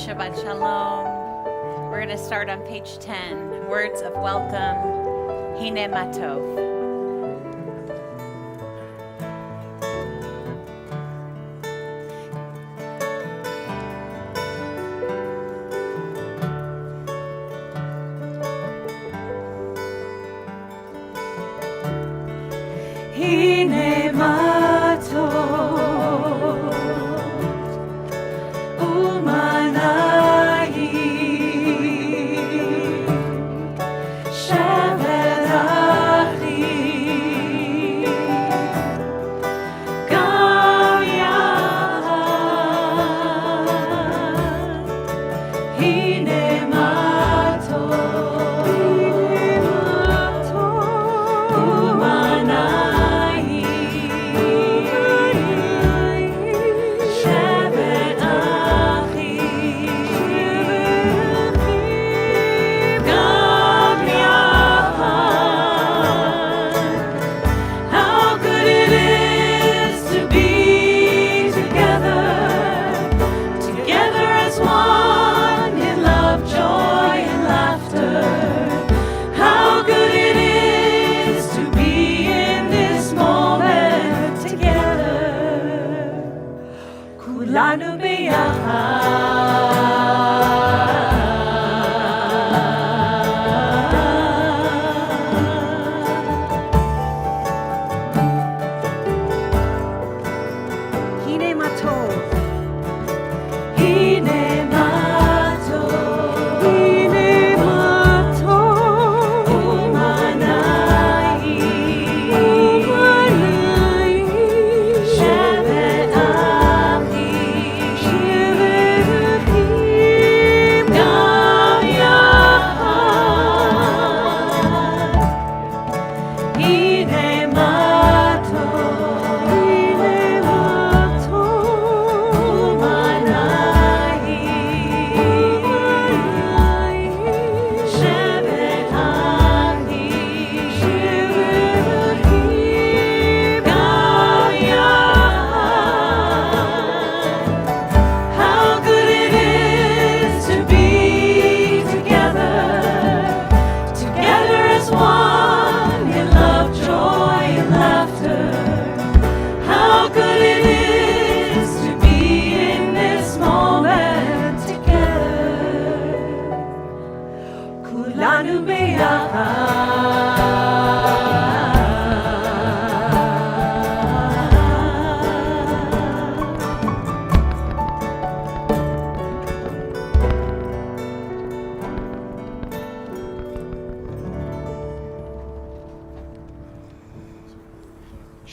Shabbat Shalom. We're going to start on page 10. Words of welcome. Hine Matov. Hine Matov.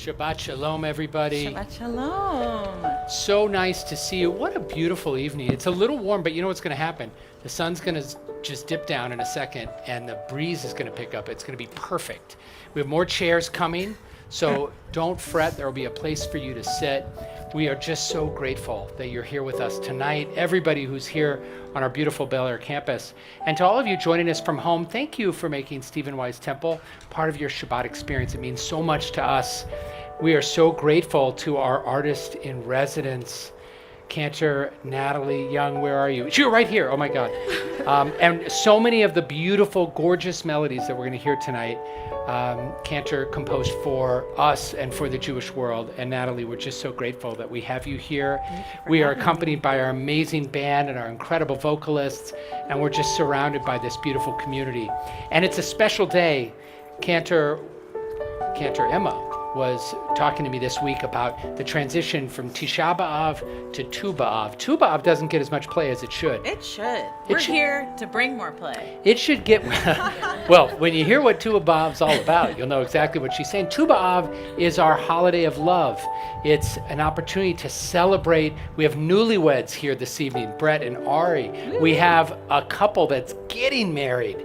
Shabbat Shalom, everybody. Shabbat Shalom. So nice to see you. What a beautiful evening. It's a little warm, but you know what's going to happen? The sun's going to just dip down in a second, and the breeze is going to pick up. It's going to be perfect. We have more chairs coming, so don't fret. There will be a place for you to sit. We are just so grateful that you're here with us tonight. Everybody who's here on our beautiful Bel Air campus. And to all of you joining us from home, thank you for making Stephen Wise Temple part of your Shabbat experience. It means so much to us. We are so grateful to our artist in residence, Cantor Natalie Young. Where are you? You're right here. Oh my God. And so many of the beautiful, gorgeous melodies that we're going to hear tonight, Cantor composed for us and for the Jewish world. And Natalie, we're just so grateful that we have you here. We are accompanied by our amazing band and our incredible vocalists, and we're just surrounded by this beautiful community. And it's a special day. Cantor Emma was talking to me this week about the transition from Tisha B'Av to Tu B'Av. Tu B'Av doesn't get as much play as it should. It should. We're here to bring more play. It should get, well, when you hear what Tu B'Av's all about, you'll know exactly what she's saying. Tu B'Av is our holiday of love. It's an opportunity to celebrate. We have newlyweds here this evening, Brett and Ari. Woo. We have a couple that's getting married,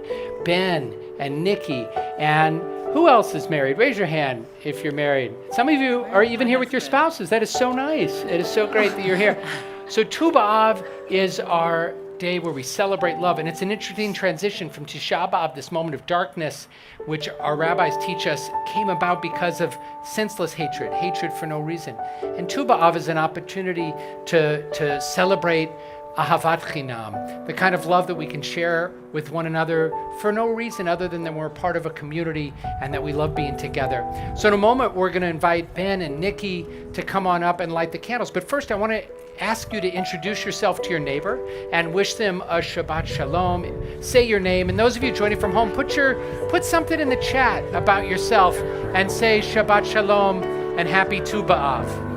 Ben and Nikki, and who else is married? Raise your hand if you're married. Some of you are even here with your spouses. That is so nice. It is so great that you're here. So Tu B'Av is our day where we celebrate love, and it's an interesting transition from Tisha B'Av, this moment of darkness, which our rabbis teach us came about because of senseless hatred for no reason. And Tu B'Av is an opportunity to celebrate ahavat chinam, the kind of love that we can share with one another for no reason other than that we're part of a community and that we love being together. So in a moment, we're going to invite Ben and Nikki to come on up and light the candles. But first, I want to ask you to introduce yourself to your neighbor and wish them a Shabbat Shalom. Say your name. And those of you joining from home, put something in the chat about yourself and say Shabbat Shalom and Happy Tu B'Av.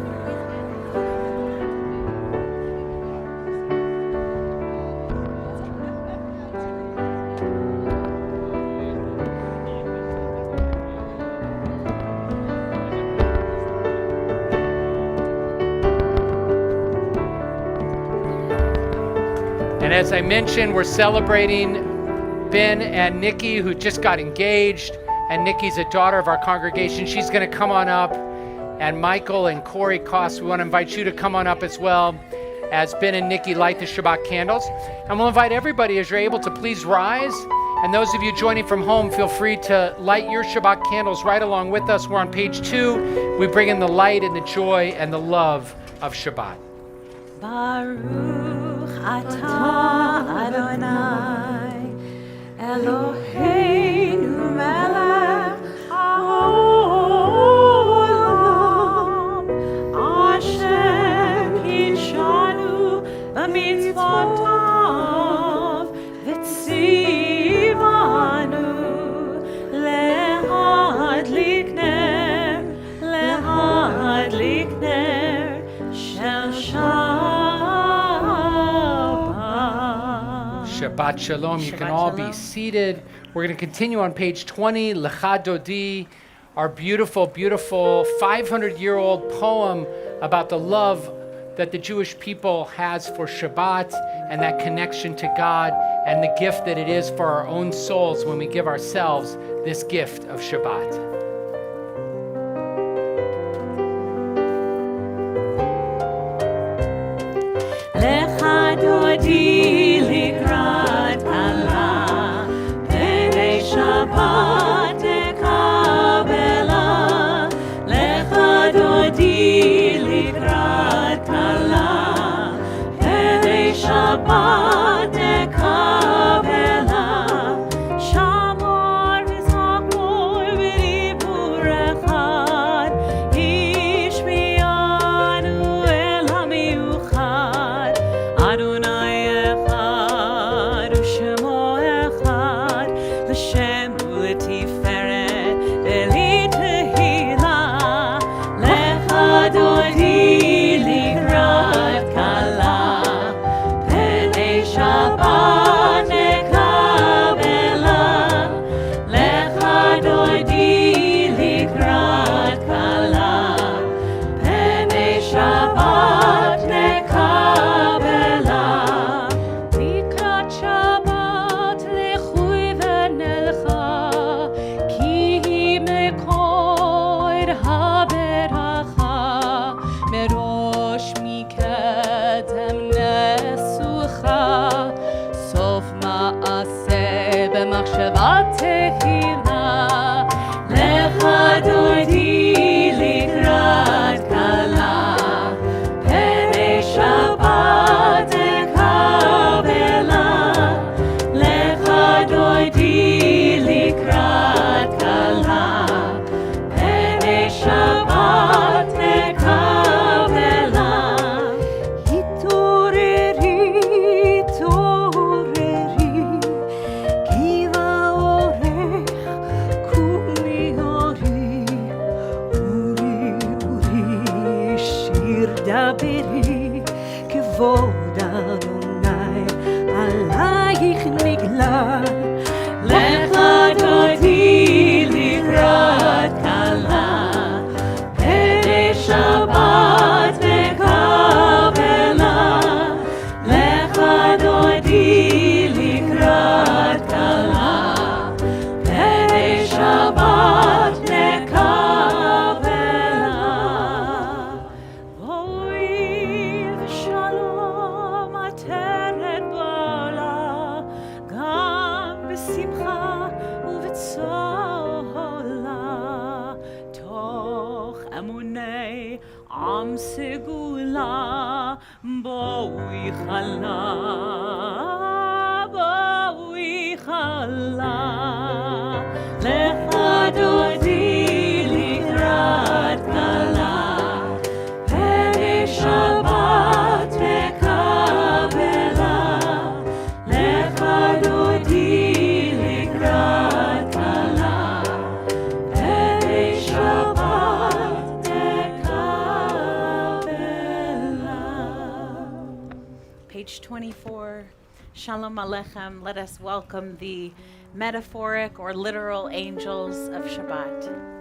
And as I mentioned, we're celebrating Ben and Nikki, who just got engaged. And Nikki's a daughter of our congregation. She's going to come on up. And Michael and Corey Koss, we want to invite you to come on up as well as Ben and Nikki light the Shabbat candles. And we'll invite everybody, as you're able, to please rise. And those of you joining from home, feel free to light your Shabbat candles right along with us. We're on page 2. We bring in the light and the joy and the love of Shabbat. Baruch atah Adonai Eloheinu melech haolam Asher kidshanu b'mitzvotav v'tzivanu lehadlik ner shel Shabbat Shalom. You can all be seated. We're going to continue on page 20, Lecha Dodi, our beautiful, beautiful 500-year-old poem about the love that the Jewish people has for Shabbat and that connection to God and the gift that it is for our own souls when we give ourselves this gift of Shabbat. Lecha Dodi likrat kala B'nei Shabbat tekabela Lecha Dodi likrat kala B'nei Shabbat tekabela Shamor v'zakor v'dibur echad Ishmianu el hamiuchad Adonai echad u'shemo echad L'shem u'letiferet v'litehila Lecha Dodi likrat kala B'nei Shabbat nekabela Lecha Dodi likrat kala B'nei Shabbat nekabela Likrat Shabbat lechui v'nelcha Ki hi mekoid haberacha Merosh mikedem nesucha Sof ma'aseh b'machshavat tehila Lecha Dodi likrat kala B'nei Shabbat tekabela Lecha Dodi likrat kala B'nei Shabbat tekabela Hitoreri, hitoreri Kiva orech kumi ori Uri, uri, shir daberi Kevod Adonai alayich nigla Lecha Dodi likrat kala B'nei Shabbat nekabela Lecha Dodi likrat kala B'nei Shabbat nekabela Voi v'shalom ateret ba'olam Gam Page 24, Shalom Aleichem. Let us welcome the metaphoric or literal angels of Shabbat.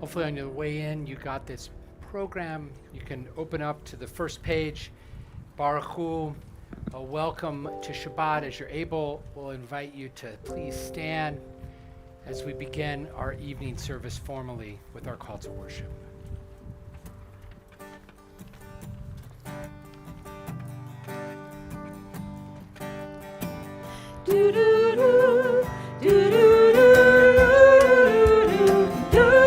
Hopefully on your way in, you got this program. You can open up to the first page. Baruch Hu, a welcome to Shabbat. As you're able, we'll invite you to please stand as we begin our evening service formally with our call to worship. Do-do-do, do-do-do. Do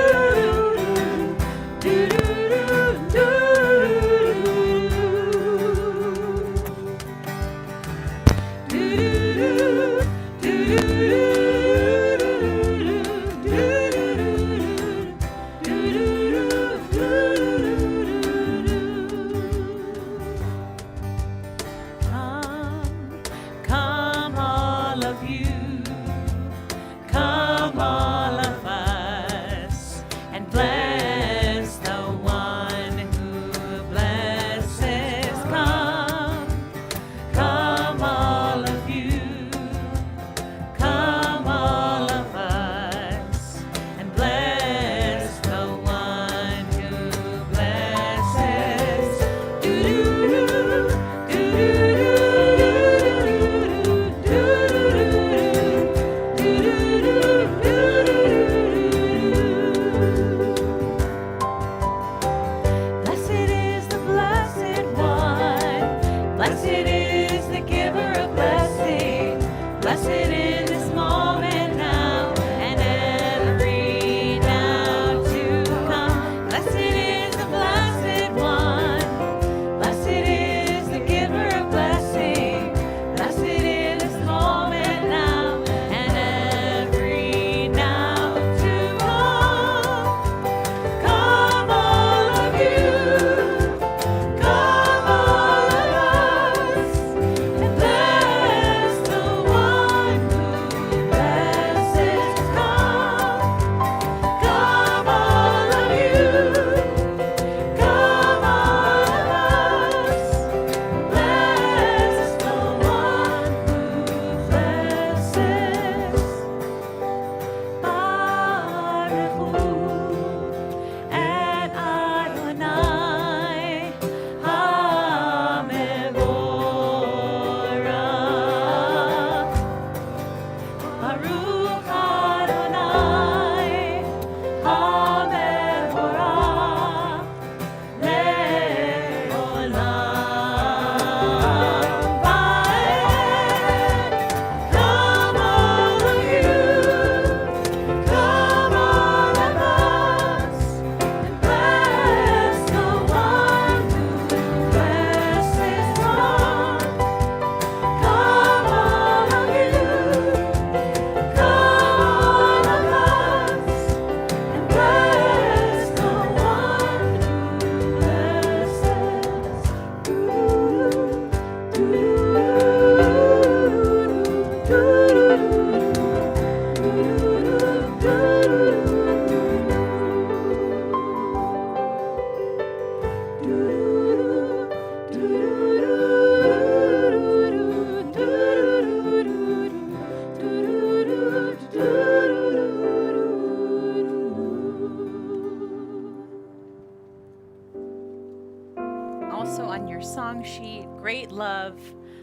also on your song sheet, Great Love.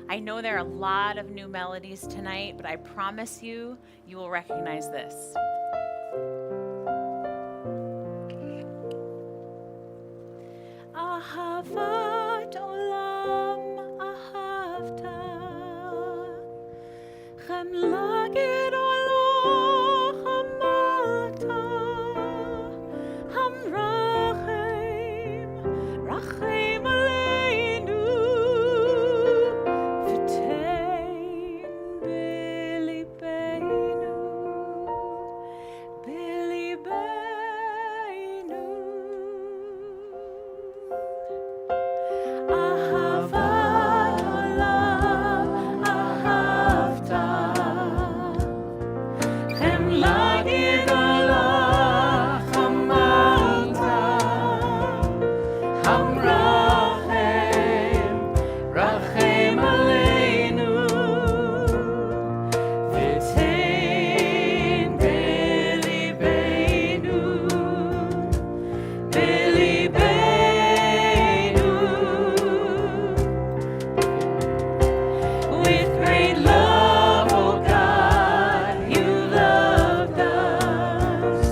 I know there are a lot of new melodies tonight, but I promise you, you will recognize this. Ahavat olam ahavta, chemla gedolo hamalta, hamrachem, rachem aleinu, v'tein b'libeinu, b'libeinu. Ahavat olam ahavta, chemla gedolo hamalta, hamrachem, rachem aleinu, v'tein b'libeinu, b'libeinu. With great love, oh God, you loved us.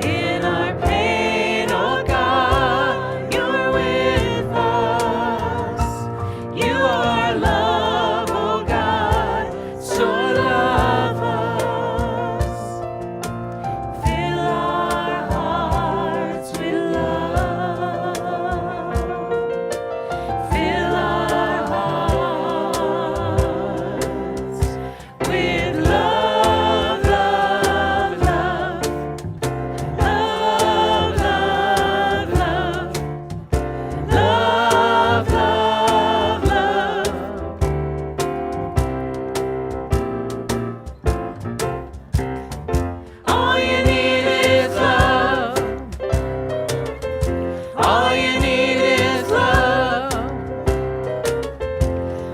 In our pain, oh God, you're with us. You are love, oh God, so love us. Fill our hearts with love. Fill our hearts with love, love, love, love, love, love, love, love, love. All you need is love. All you need is love.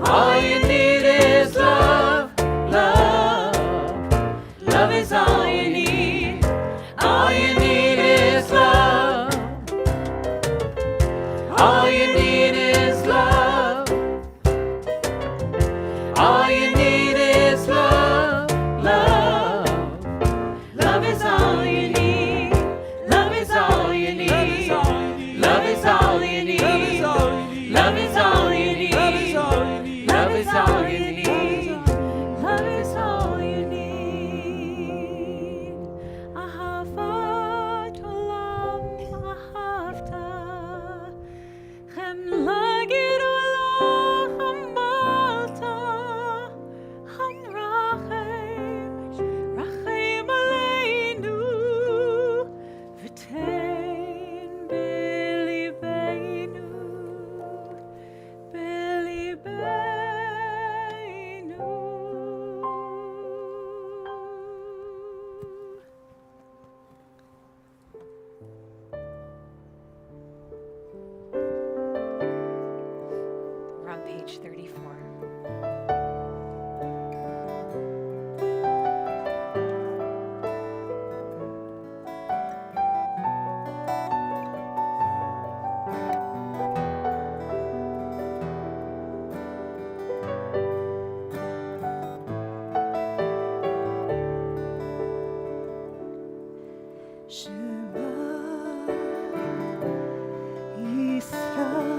All you need is love, love. Love is all you need. All you need is love. All you need is love. All you need is love, love. Love is all you need. Love is all you need. Love is all you need. Love is all you need. Love is all you need. Love is all you need. Ahavat olam ahavta, chemla gedolo hamalta, hamrachem, rachem aleinu, v'tein b'libeinu, b'libeinu. We're on page 34. Shema Yisrael,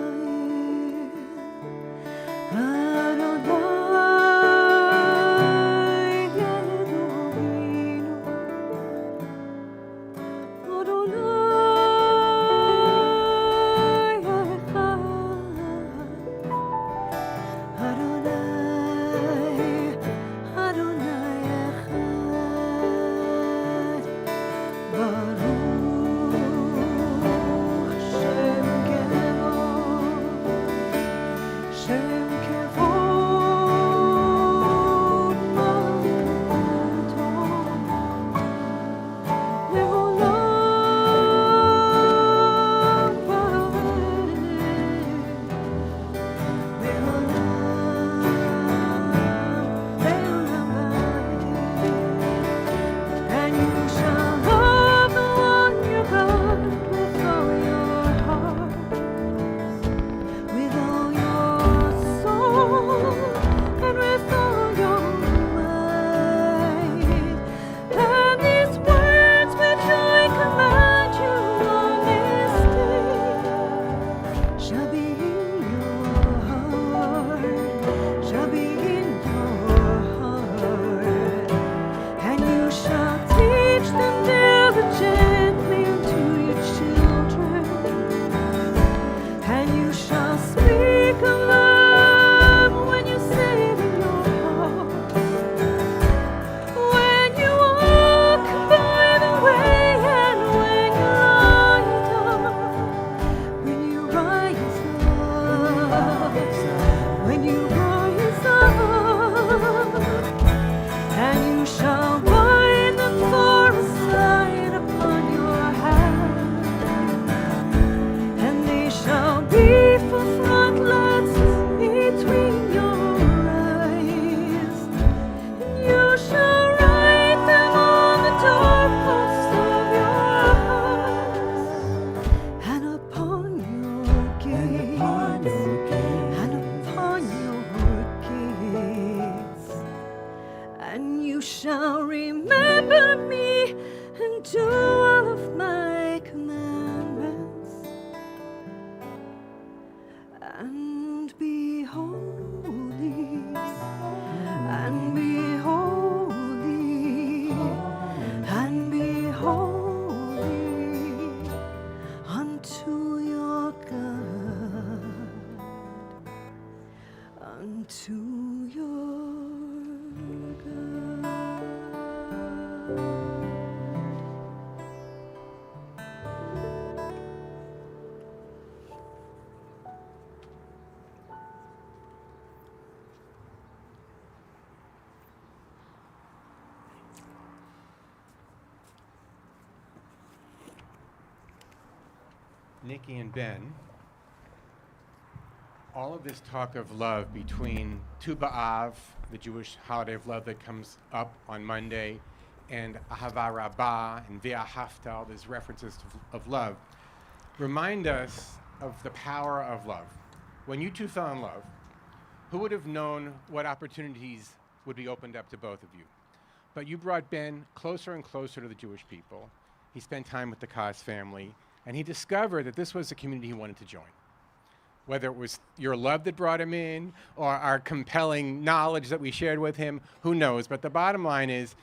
Nikki and Ben, all of this talk of love between Tu B'Av, the Jewish holiday of love that comes up on Monday, and Ahava Rabbah and V'ahavta, all these references of love, remind us of the power of love. When you two fell in love, who would have known what opportunities would be opened up to both of you? But you brought Ben closer and closer to the Jewish people. He spent time with the Kaz family, and he discovered that this was a community he wanted to join. Whether it was your love that brought him in or our compelling knowledge that we shared with him, who knows? But the bottom line is,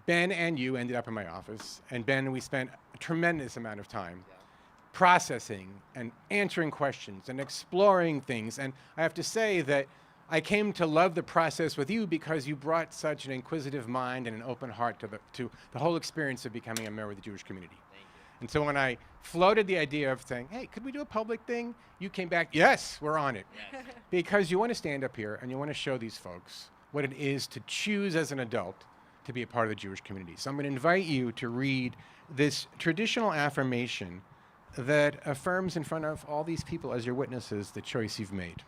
Ben and you ended up in my office, and Ben and we spent a tremendous amount of time processing and answering questions and exploring things. And I have to say that I came to love the process with you because you brought such an inquisitive mind and an open heart to the whole experience of becoming a member of the Jewish community. And so when I floated the idea of saying, hey, could we do a public thing? You came back, yes, we're on it. Yes. Because you want to stand up here and you want to show these folks what it is to choose as an adult to be a part of the Jewish community. So I'm going to invite you to read this traditional affirmation that affirms in front of all these people as your witnesses the choice you've made.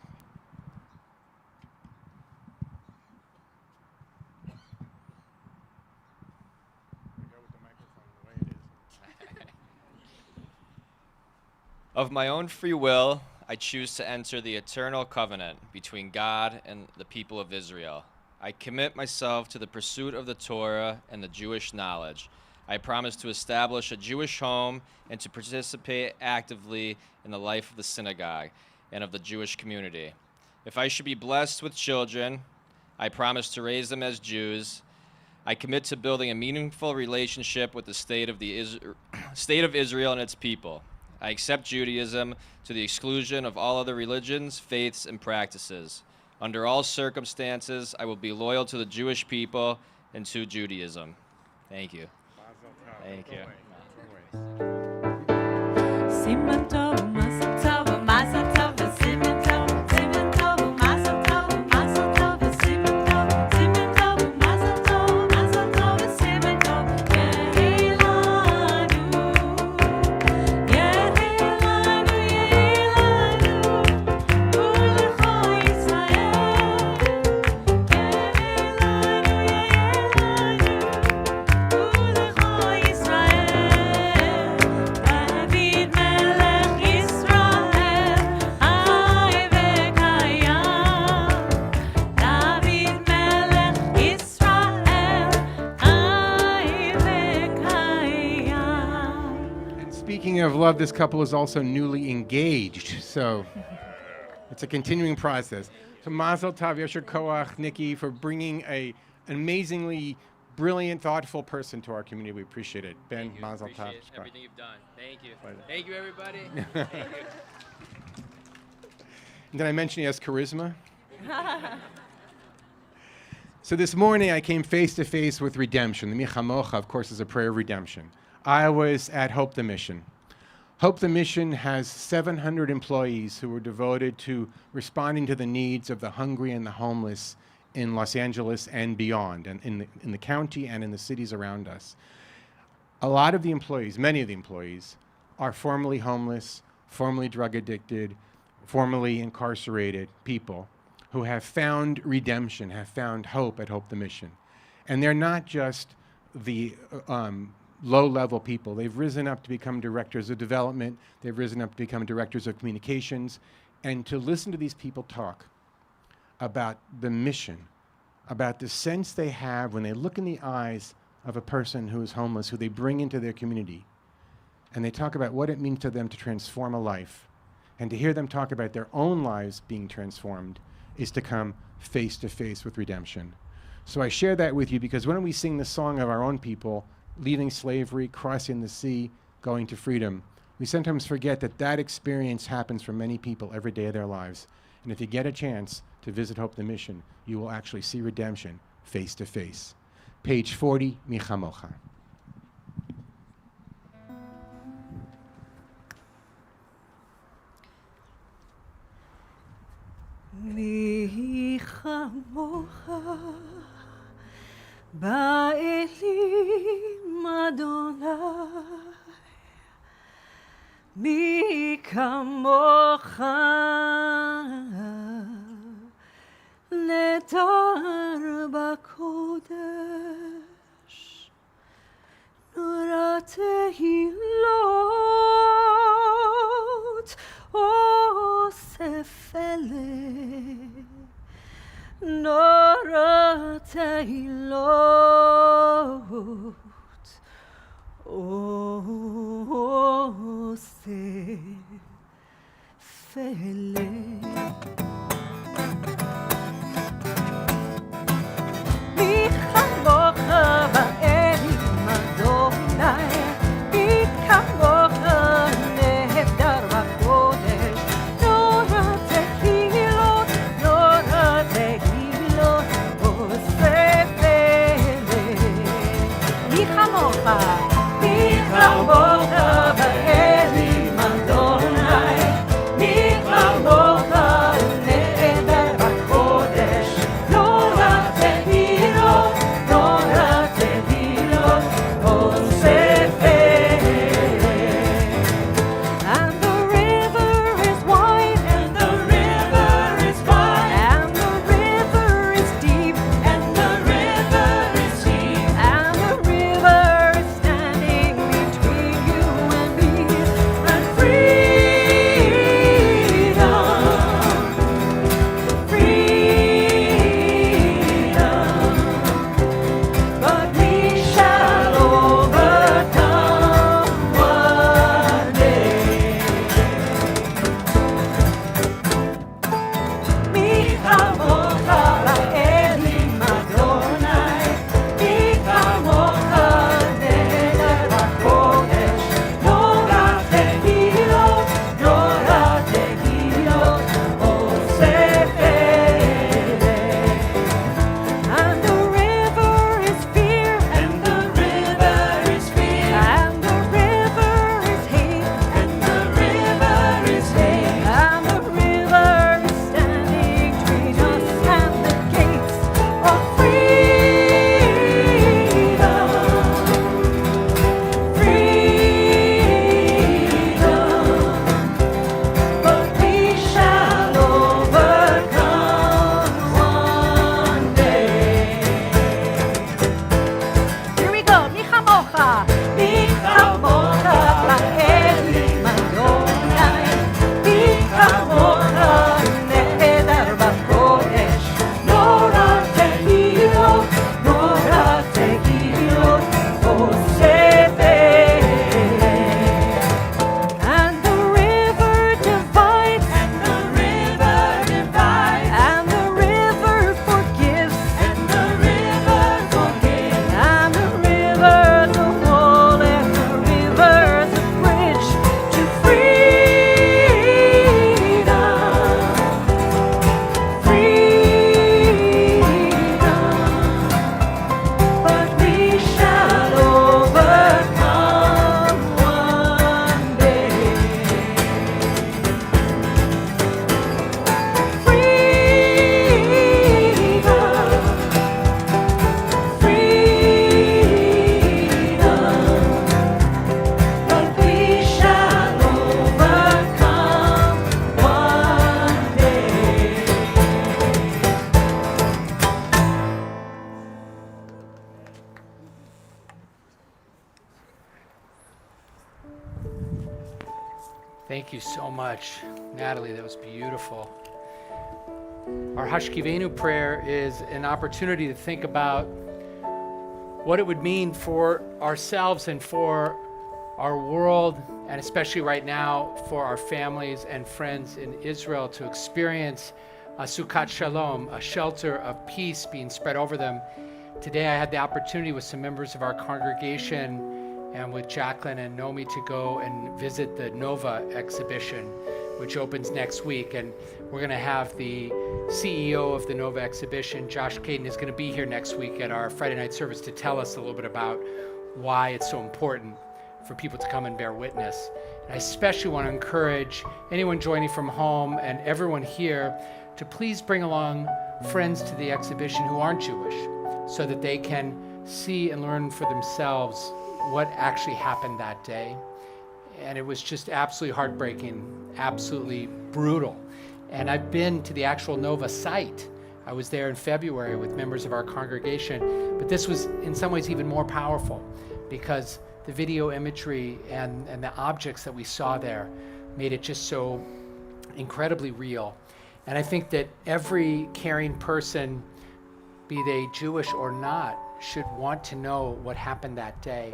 Of my own free will, I choose to enter the eternal covenant between God and the people of Israel. I commit myself to the pursuit of the Torah and the Jewish knowledge. I promise to establish a Jewish home and to participate actively in the life of the synagogue and of the Jewish community. If I should be blessed with children, I promise to raise them as Jews. I commit to building a meaningful relationship with the state of Israel and its people. I accept Judaism to the exclusion of all other religions, faiths, and practices. Under all circumstances, I will be loyal to the Jewish people and to Judaism. Thank you. Thank you. Siman tov, mazel tov, mazel tov, siman tov, siman tov, mazel tov, mazel tov, siman tov, siman tov, mazel tov, mazel tov, siman tov. Yehelanu, yehelanu, yehelanu, ulecho Yisrael. Speaking of love, this couple is also newly engaged, so it's a continuing process. So Mazel Tov, Yosher Koach, Nikki, for bringing an amazingly brilliant, thoughtful person to our community. We appreciate it. Ben, Thank you. Mazel Tov. Appreciate everything you've done. Thank you. Pleasure. Thank you, everybody. Thank you. Did I mention he has charisma? So this morning I came face to face with redemption. The Michamocha, of course, is a prayer of redemption. I was at Hope the Mission. Hope the Mission has 700 employees who are devoted to responding to the needs of the hungry and the homeless in Los Angeles and beyond, and in the county and in the cities around us. A lot of the employees, many of the employees, are formerly homeless, formerly drug addicted, formerly incarcerated people who have found redemption, have found hope at Hope the Mission. And they're not just the low-level people. They've risen up to become directors of development. They've risen up to become directors of communications. And to listen to these people talk about the mission, about the sense they have when they look in the eyes of a person who is homeless, who they bring into their community, and they talk about what it means to them to transform a life, and to hear them talk about their own lives being transformed is to come face to face with redemption. So I share that with you because when we sing the song of our own people, leaving slavery, crossing the sea, going to freedom, we sometimes forget that that experience happens for many people every day of their lives. And if you get a chance to visit Hope the Mission, you will actually see redemption face to face. Page 40, Michamocha. Michamocha Ba'elim Adonai מי כמוך נדר בקודש, נורא תהילות אוסף אלה, נורא תהילות אוסף אלה. מי כמוך באלים אדוני, מי כמוך נהדר בקודש, נורא תהילות, נורא תהילות אוסף אלה. מי כמוך, מי כמוך באלים אדוני, מי כמוך נהדר בקודש, נורא תהילות, נורא תהילות אוסף אלה. And the river is wide, and the river is wide, and the river is deep, and the river is deep, and the river is standing between you and me, and freedom, freedom. But we shall overcome one day. מי כמוך באלים אדוני, מי כמוך נהדר בקודש, נורא תהילות, נורא תהילות אוסף אלה. And the river is fear, and the river is fear, and the river is hate, and the river is hate, and the river is standing between us and the gates of freedom, freedom. But we shall overcome one day. Here we go. מי כמוך, מי כמוך באלים אדוני, מי כמוך נהדר בקודש, נורא תהילות, נורא תהילות אוסף אלה. And the river divides, and the river divides, and the river forgives, and the river forgives, and the river's a wall, and the river's a bridge to freedom, freedom. But we shall overcome one day. Thank you so much, Natalie. That was beautiful. Our Hashkivenu prayer is an opportunity to think about what it would mean for ourselves and for our world, and especially right now for our families and friends in Israel, to experience a Sukkot Shalom, a shelter of peace being spread over them. Today I had the opportunity with some members of our congregation and with Jacqueline and Nomi to go and visit the Nova exhibition, which opens next week. And we're going to have the CEO of the Nova exhibition, Josh Caden, is going to be here next week at our Friday night service to tell us a little bit about why it's so important for people to come and bear witness. And I especially want to encourage anyone joining from home and everyone here to please bring along friends to the exhibition who aren't Jewish, so that they can see and learn for themselves what actually happened that day. and it was just absolutely heartbreaking, absolutely brutal. And I've been to the actual Nova site. I was there in February with members of our congregation, but this was in some ways even more powerful because the video imagery and the objects that we saw there made it just so incredibly real. And I think that every caring person, be they Jewish or not, should want to know what happened that day.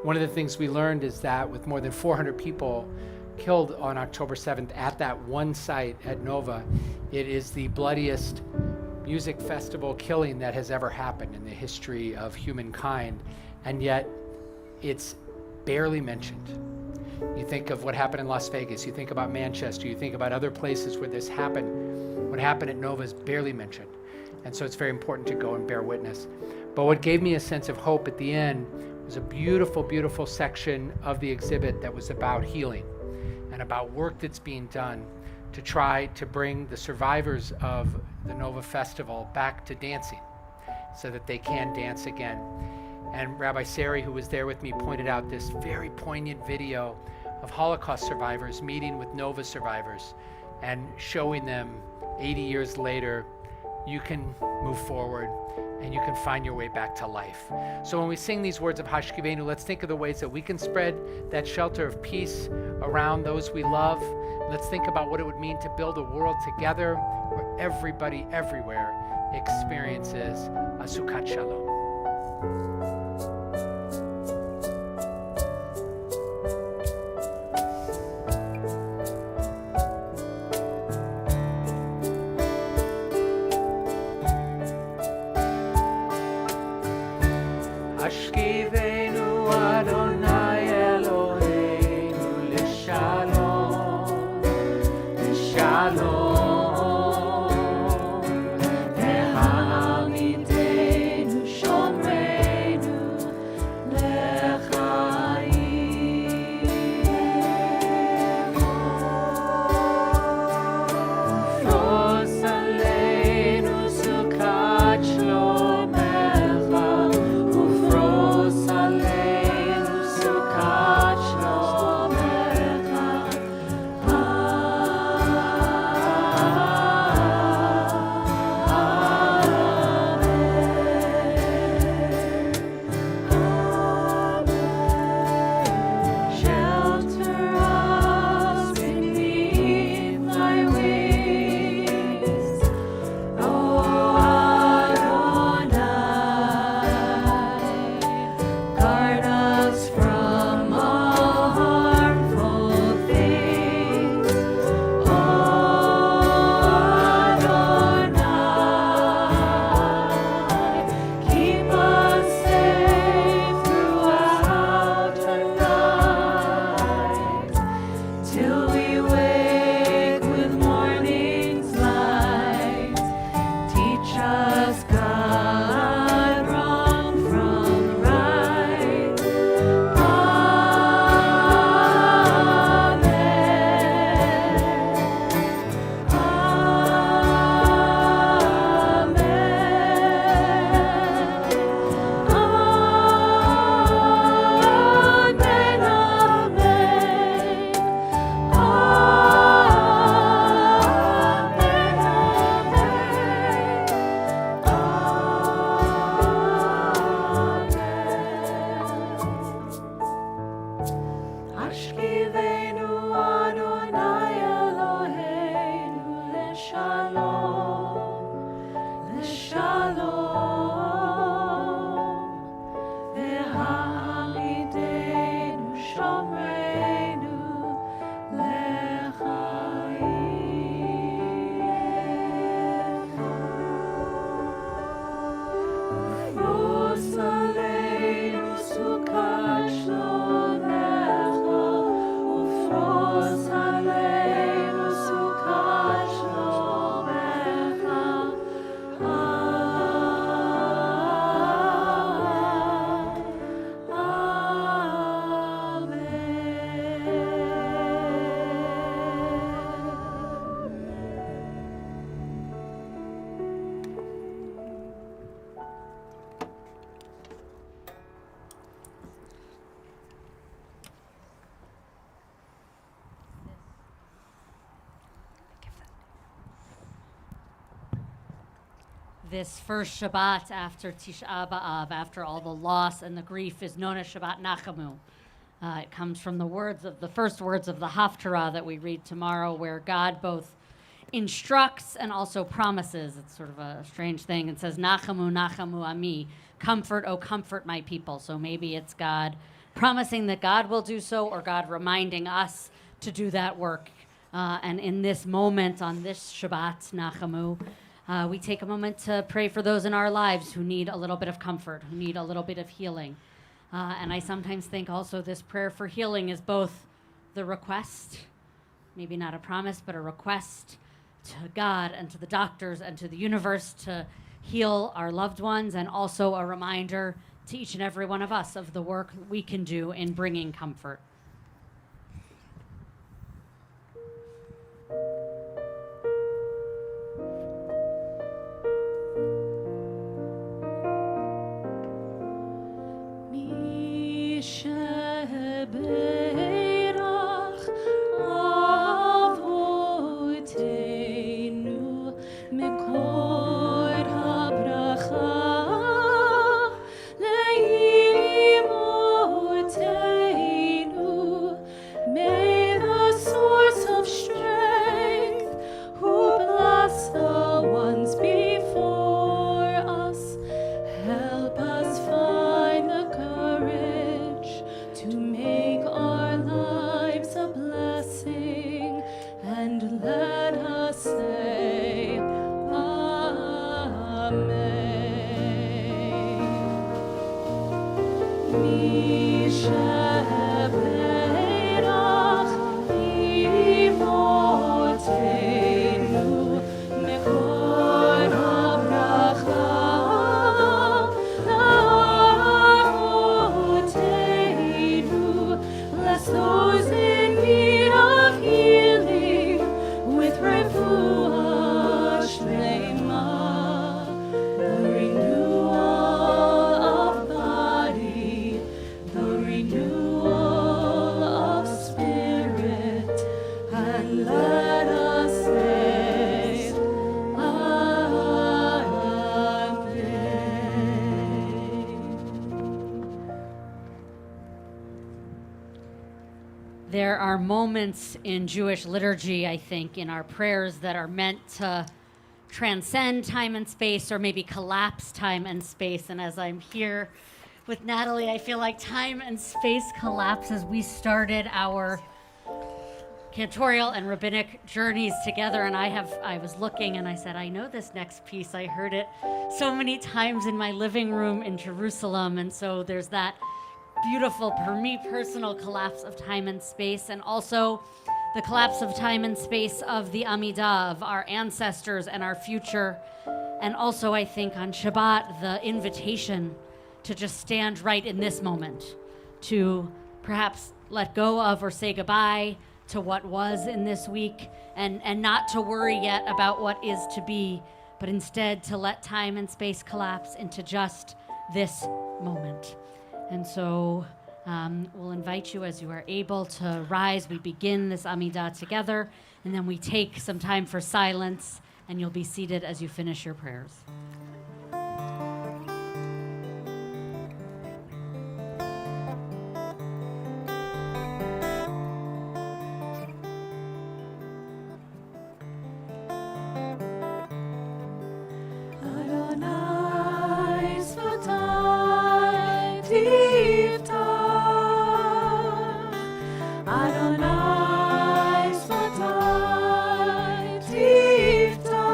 One of the things we learned is that with more than 400 people killed on October 7th at that one site at Nova, it is the bloodiest music festival killing that has ever happened in the history of humankind, and yet it's barely mentioned. You think of what happened in Las Vegas, you think about Manchester, you think about other places where this happened. What happened at Nova is barely mentioned. And so it's very important to go and bear witness. But what gave me a sense of hope at the end was a beautiful, beautiful section of the exhibit that was about healing and about work that's being done to try to bring the survivors of the Nova Festival back to dancing so that they can dance again. And Rabbi Sari, who was there with me, pointed out this very poignant video of Holocaust survivors meeting with Nova survivors and showing them 80 years later, you can move forward and you can find your way back to life. So when we sing these words of Hashkivenu, let's think of the ways that we can spread that shelter of peace around those we love. Let's think about what it would mean to build a world together where everybody everywhere experiences a Sukkot Shalom. Hashkivenu Adonai Eloheinu l'shalom, l'shalom, ve'ha'amidenu shomreinu l'chaim. Fros aleinu Sukkot Shlomecha, ufros aleinu Sukkot Shlomecha. this first Shabbat after Tisha B'Av, after all the loss and the grief, is known as Shabbat Nachamu. It comes from the first words of the Haftarah that we read tomorrow, where God both instructs and also promises. It's sort of a strange thing. It says, Nachamu, Nachamu Ami, comfort, oh comfort my people. So maybe it's God promising that God will do so, or God reminding us to do that work. And in this moment, on this Shabbat, Nachamu, we take a moment to pray for those in our lives who need a little bit of comfort, who need a little bit of healing. And I sometimes think also this prayer for healing is both the request, maybe not a promise, but a request to God and to the doctors and to the universe to heal our loved ones, and also a reminder to each and every one of us of the work we can do in bringing comfort. Shebeirach avotenu mekor habracha leimotenu. May the source of strength, who bless the ones before us, help us find the courage to make our lives a blessing, and let us say Amen. Mi Shebeirach imotenu mekor habracha avotenu. Bless those in need of healing with refuah shlema, the renewal of body, the renewal of spirit, and let us say Amen. There are moments in Jewish liturgy, I think, in our prayers that are meant to transcend time and space, or maybe collapse time and space. And as I'm here with Natalie, I feel like time and space collapse as we started our cantorial and rabbinic journeys together. And I was looking and I said, I know this next piece. I heard it so many times in my living room in Jerusalem. And so there's that beautiful, for me, personal collapse of time and space, and also the collapse of time and space of the Amida, of our ancestors and our future. And also, I think on Shabbat, the invitation to just stand right in this moment, to perhaps let go of or say goodbye to what was in this week, and not to worry yet about what is to be, but instead to let time and space collapse into just this moment. And so we'll invite you, as you are able, to rise. We begin this Amida together, and then we take some time for silence, and you'll be seated as you finish your prayers. Adonai Sfatai Tiftach, Adonai Sfatai Tiftach,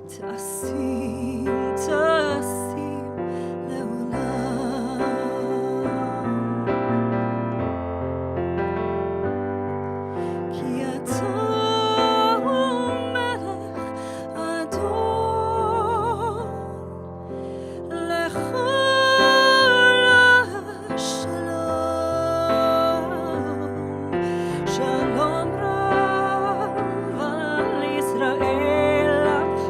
תשים, תשים לעולם. כי אתה הוא מלך אדון לכל השלום. שלום רב על ישראל עמך.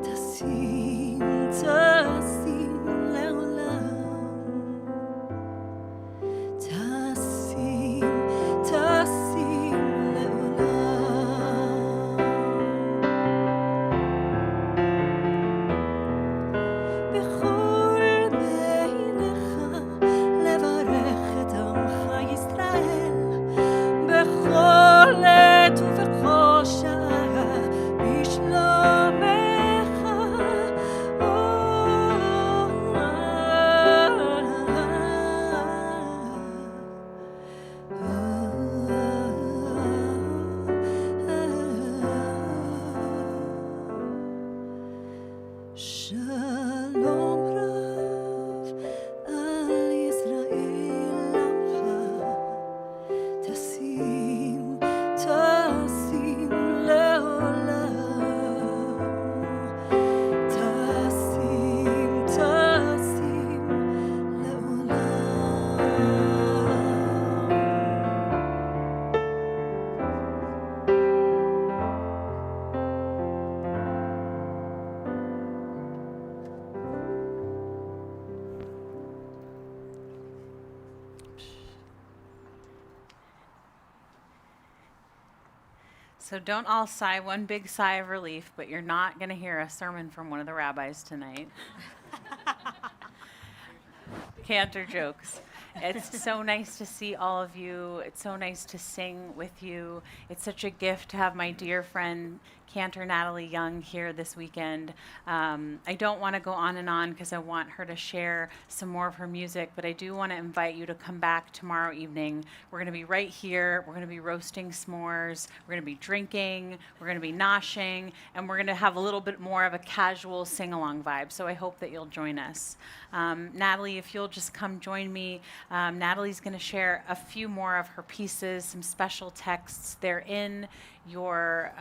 תשים, תשים לעולם. תשים, תשים לעולם. בכל בעיניך לברך את עמך ישראל, בכל עת ובכל שעה בשלומך. שלום רב על ישראל עמך. תשים, תשים לעולם. תשים, תשים לעולם. So don't all sigh one big sigh of relief, but you're not going to hear a sermon from one of the rabbis tonight. Cantor jokes. It's so nice to see all of you. It's so nice to sing with you. It's such a gift to have my dear friend Cantor Natalie Young here this weekend. I don't want to go on and on because I want her to share some more of her music, but I do want to invite you to come back tomorrow evening. We're going to be right here. We're going to be roasting s'mores. We're going to be drinking. We're going to be noshing, and we're going to have a little bit more of a casual sing-along vibe. So I hope that you'll join us. Natalie, if you'll just come join me. Natalie's going to share a few more of her pieces, some special texts. They're in your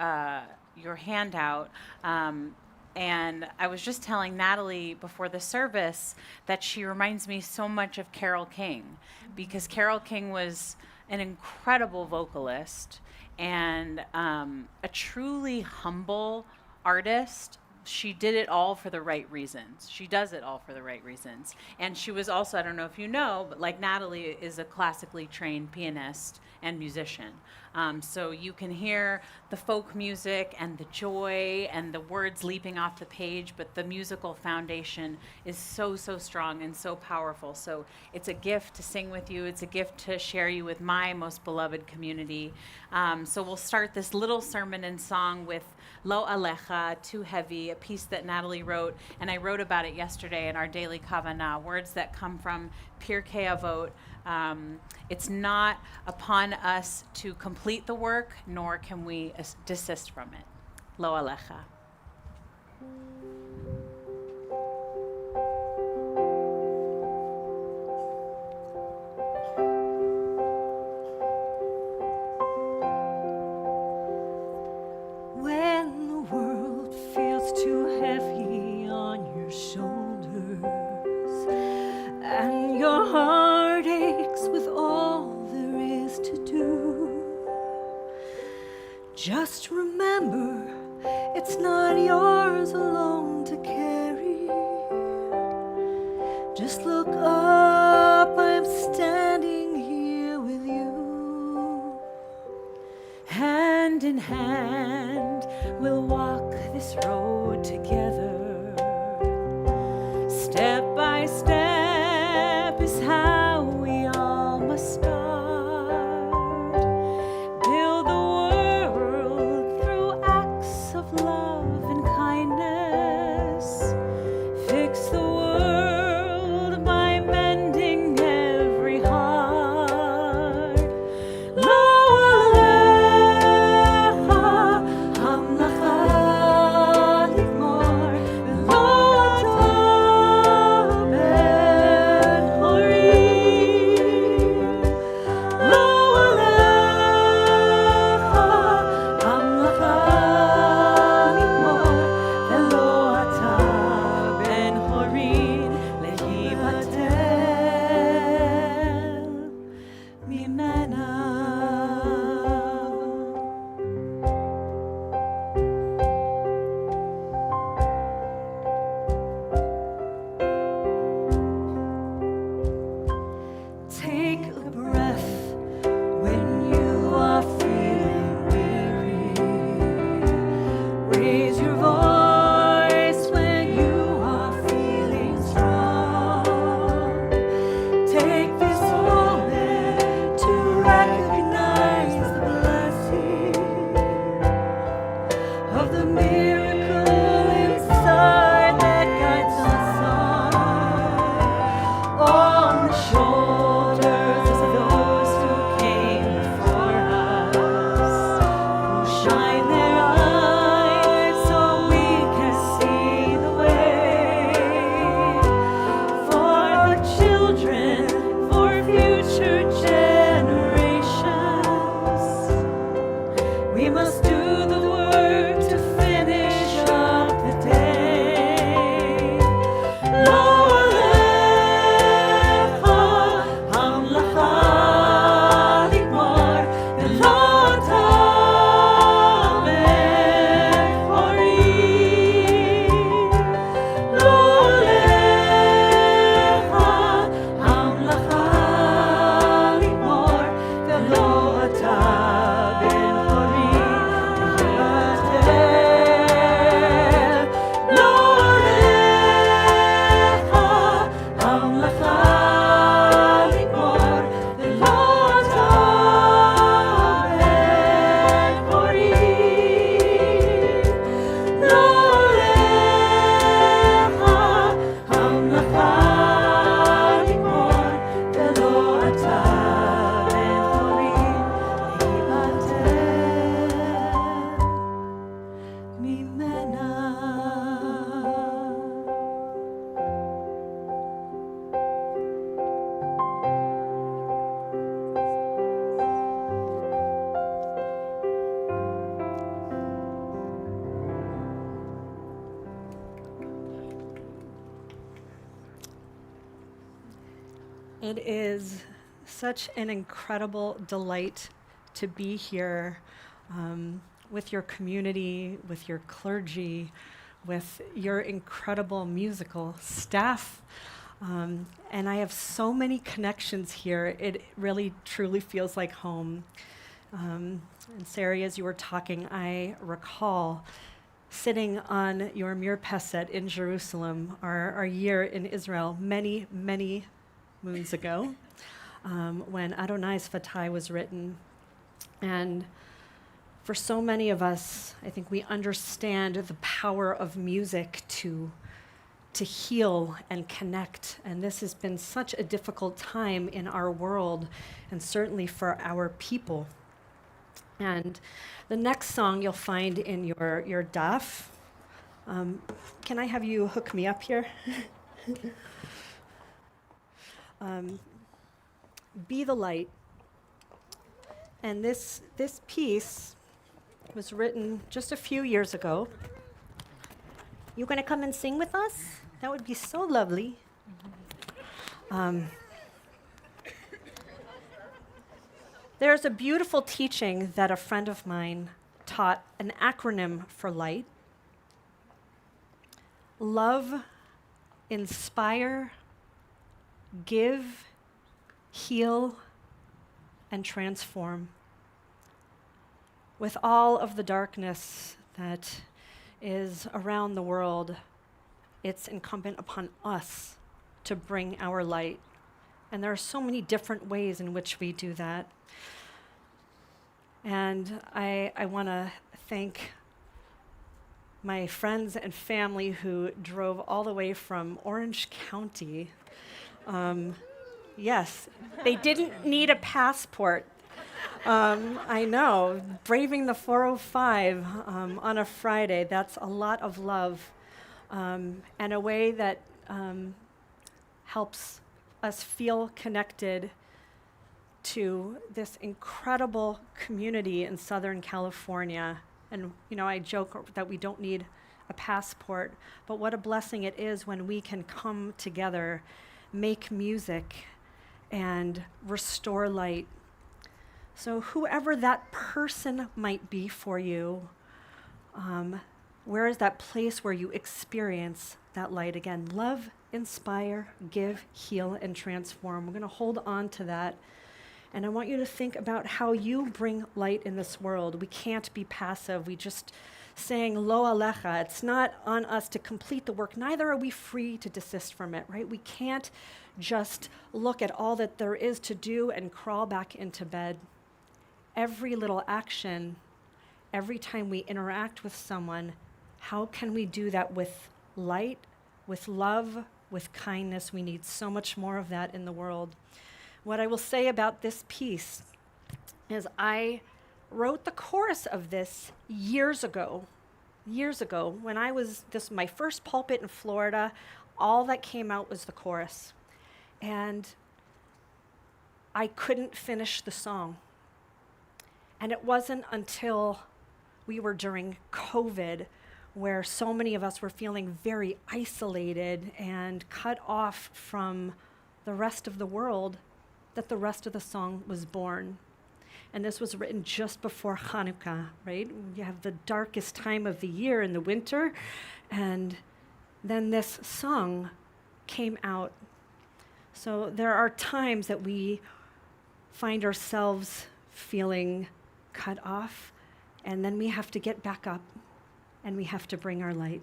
handout. And I was just telling Natalie before the service that she reminds me so much of Carole King, because Carole King was an incredible vocalist and a truly humble artist. She did it all for the right reasons. She does it all for the right reasons. And she was also, I don't know if you know, but like Natalie is a classically trained pianist and musician. So you can hear the folk music and the joy and the words leaping off the page, but the musical foundation is so, so strong and so powerful. So it's a gift to sing with you. It's a gift to share you with my most beloved community. So we'll start this little sermon and song with Lo Alecha, Too Heavy, a piece that Natalie wrote, and I wrote about it yesterday in our daily Kavanah, words that come from Pirkei Avot. It's not upon us to complete the work, nor can we desist from it. Lo Alecha. When the world feels too heavy on your shoulders and your heart aches with all there is to do, just remember it's not yours alone to carry. Just look up, I'm standing here with you. Hand in hand, we'll walk this road together. Step by step is how we all must start. Build the world through acts of love and kindness. Fix the world by mending every heart. Lo Alecha, Hamlacha. of the miracle inside that guides us on the shoulders of those who came before us, who shine their eyes so we can see the way for the children, for future generations. We must do the work to finish up the day. Lo alecha hamlacha ligmor v'lo tamen horim. Lo alecha hamlacha ligmor v'lo tamen horim. Lo alecha hamlacha ligmor v'lo tamen horim. Lo alecha hamlacha ligmor v'lo tamen horim. Hibater mimena. It is such an incredible delight to be here with your community, with your clergy, with your incredible musical staff. And I have so many connections here. It really, truly feels like home. And Sari, as you were talking, I recall sitting on your mirpeset in Jerusalem, our year in Israel, many, many moons ago, when Adonai's Fatai was written. And for so many of us, I think we understand the power of music to heal and connect. And this has been such a difficult time in our world, and certainly for our people. And the next song you'll find in your daf. Can I have you hook me up here? Be the Light. And this piece was written just a few years ago. You gonna come and sing with us? That would be so lovely. There's a beautiful teaching that a friend of mine taught, an acronym for light. Love, inspire, give, heal, and transform. With all of the darkness that is around the world, it's incumbent upon us to bring our light. And there are so many different ways in which we do that. And I want to thank my friends and family who drove all the way from Orange County. Yes, they didn't need a passport. I know, braving the 405 on a Friday, that's a lot of love, and a way that helps us feel connected to this incredible community in Southern California. And I joke that we don't need a passport, but what a blessing it is when we can come together, make music, and restore light. So whoever that person might be for you, where is that place where you experience that light again? Love, inspire, give, heal, and transform. We're going to hold on to that. And I want you to think about how you bring light in this world. We can't be passive. We just saying lo alecha. It's not on us to complete the work. Neither are we free to desist from it, right? We can't just look at all that there is to do and crawl back into bed. Every little action every time we interact with someone, how can we do that with light, with love, with kindness? We need so much more of that in the world. What I will say about this piece is I wrote the chorus of this years ago, when I was my first pulpit in Florida. All that came out was the chorus. And I couldn't finish the song. And it wasn't until we were during COVID, where so many of us were feeling very isolated and cut off from the rest of the world, that the rest of the song was born. And this was written just before Hanukkah, right? You have the darkest time of the year in the winter, and then this song came out. So there are times that we find ourselves feeling cut off, and then we have to get back up, and we have to bring our light.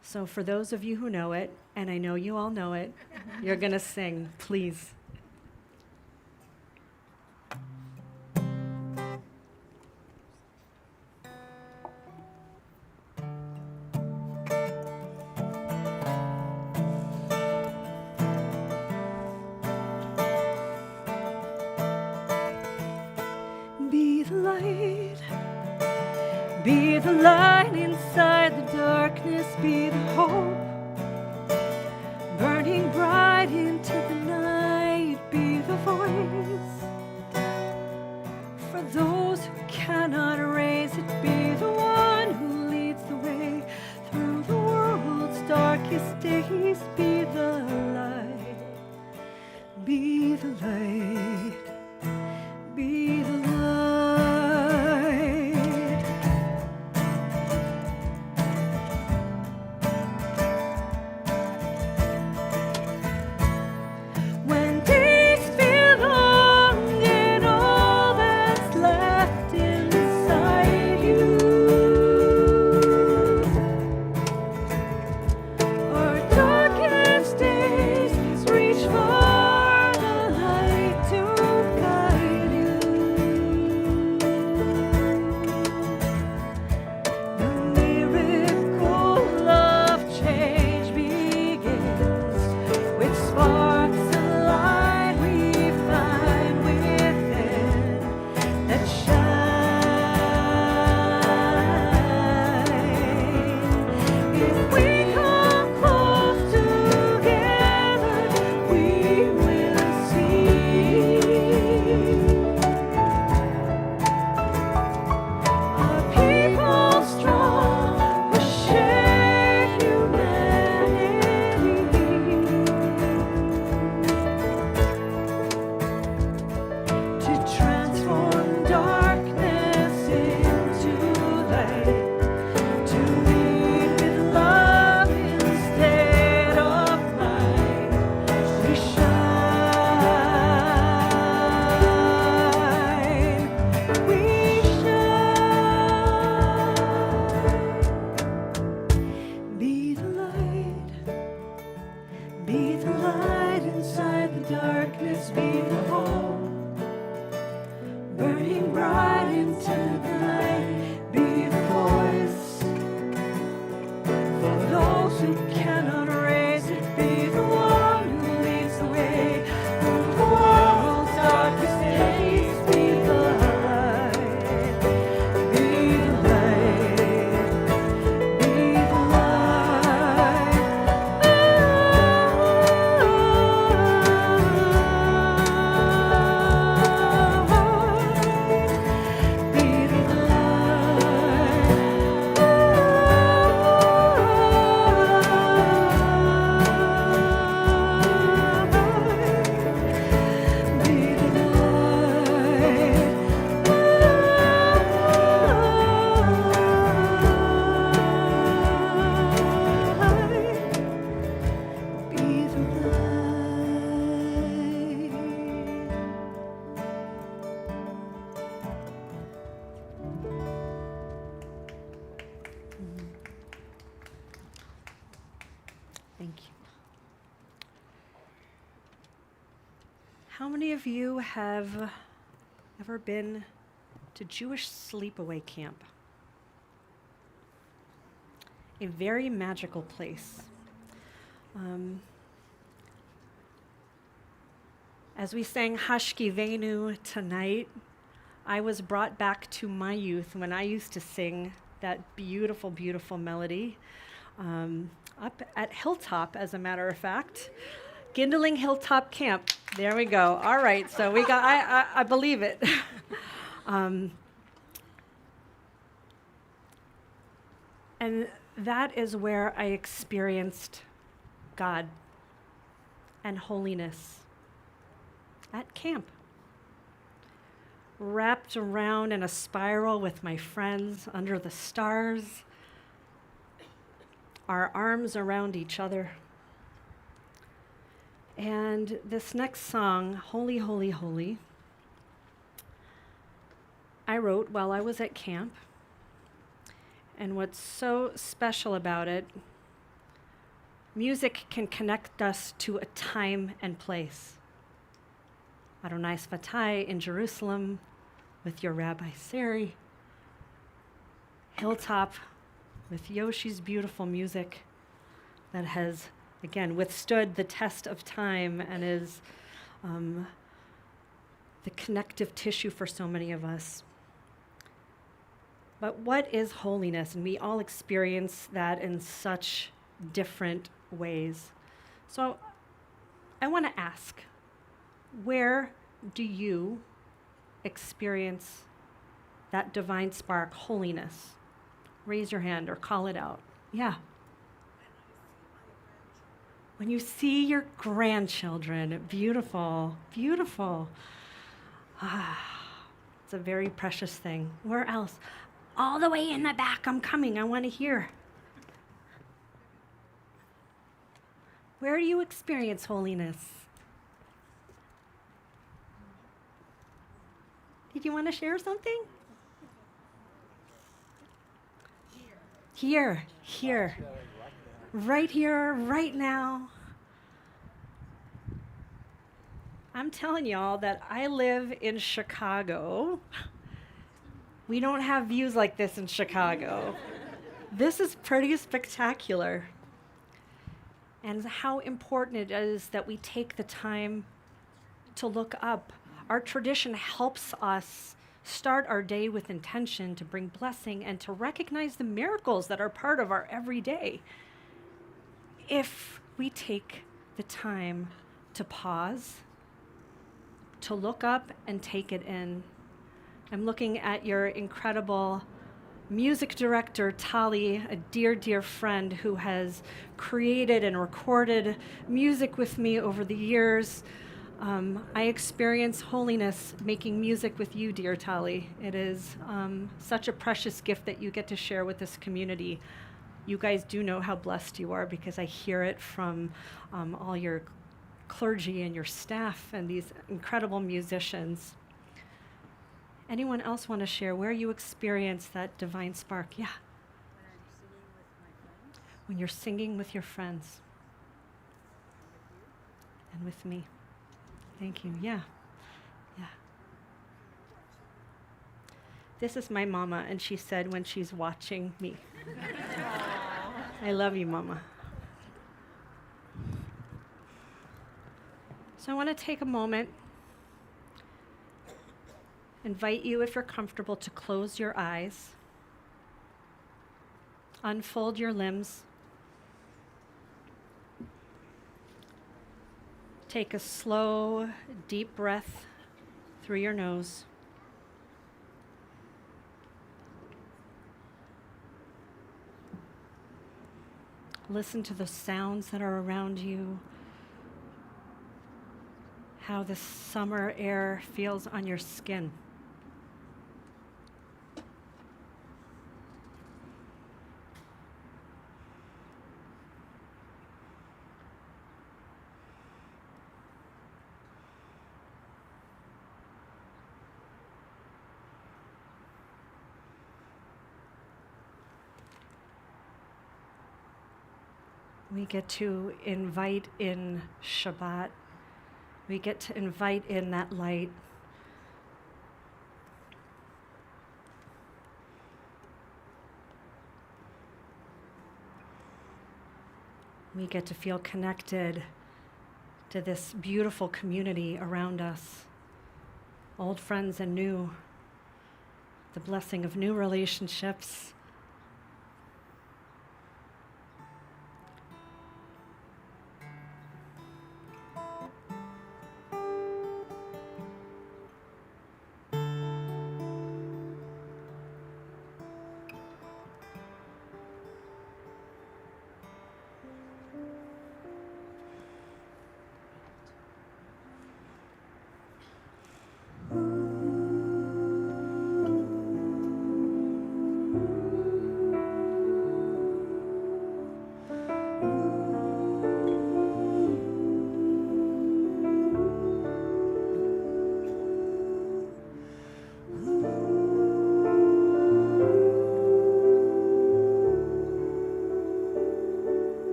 So for those of you who know it, and I know you all know it, you're going to sing, please. Be the light, be the light inside the darkness, be the hope, burning bright into the night, be the voice, for those who cannot raise it, be the one who leads the way through the world's darkest days, be the light, be the light. Be the light. When days feel long and all that's left inside you are darkest days, reach for the light to guide you. The miracle of change begins with sparks of light we find within that shine. If we come close together, we will see a people strong who share humanity, to transform darkness into light, to lead with love instead of might. We shine, we shine. Be the light, be the light inside the darkness, be the hope, burning bright into the night, be the voice, for those who cannot raise it, be the one who leads the way through the world's darkest days, be the light, be the light, be the light. Be the Thank you. How many of you have ever been to Jewish sleepaway camp. A very magical place. As we sang Hashkivenu tonight, I was brought back to my youth when I used to sing that beautiful, beautiful melody up at Hilltop, as a matter of fact. Gindling Hilltop Camp. There we go. All right, so we got, I believe it. And that is where I experienced God and holiness at camp. Wrapped around in a spiral with my friends under the stars, our arms around each other. And this next song, Holy, Holy, Holy, I wrote while I was at camp. And what's so special about it, music can connect us to a time and place. Adonai Svatai in Jerusalem with your Rabbi Sari. Hilltop with Yoshi's beautiful music that has, again, withstood the test of time and is the connective tissue for so many of us. But what is holiness? And we all experience that in such different ways. So I want to ask, where do you experience that divine spark, holiness? Raise your hand or call it out. Yeah. When you see your grandchildren, beautiful, beautiful. It's a very precious thing. Where else? All the way in the back, I'm coming, I want to hear. Where do you experience holiness? Did you want to share something? Here. Right here, right now. I'm telling y'all that I live in Chicago. We don't have views like this in Chicago. This is pretty spectacular. And how important it is that we take the time to look up. Our tradition helps us start our day with intention to bring blessing and to recognize the miracles that are part of our everyday. If we take the time to pause, to look up and take it in. I'm looking at your incredible music director, Tali, a dear, dear friend who has created and recorded music with me over the years. I experience holiness making music with you, dear Tali. It is such a precious gift that you get to share with this community. You guys do know how blessed you are because I hear it from all your clergy and your staff and these incredible musicians. Anyone else want to share where you experience that divine spark? Yeah. When you're singing with your friends. And with me. Thank you. Yeah. This is my mama, and she said when she's watching me. I love you, Mama. So I want to take a moment, invite you, if you're comfortable, to close your eyes, unfold your limbs, take a slow, deep breath through your nose. Listen to the sounds that are around you, how the summer air feels on your skin. We get to invite in Shabbat. We get to invite in that light. We get to feel connected to this beautiful community around us, old friends and new, the blessing of new relationships.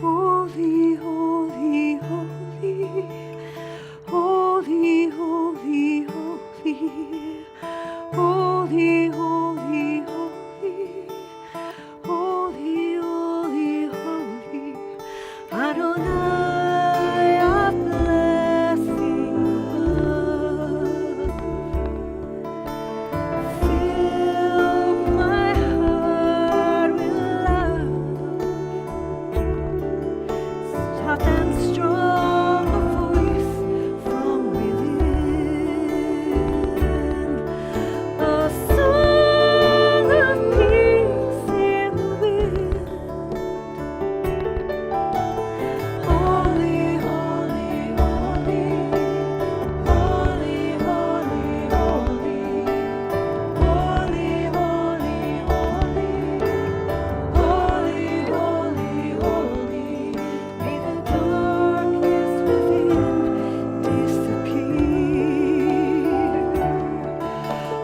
Holy, holy, holy, holy, holy, holy, holy, holy, holy, holy, holy, holy, Adonai of blessing above. Fill my heart with love. Soft and strong, a voice from within, a song of peace in the wind. Holy, holy, holy, holy, holy, holy, holy, holy, holy, holy, holy. May the darkness within disappear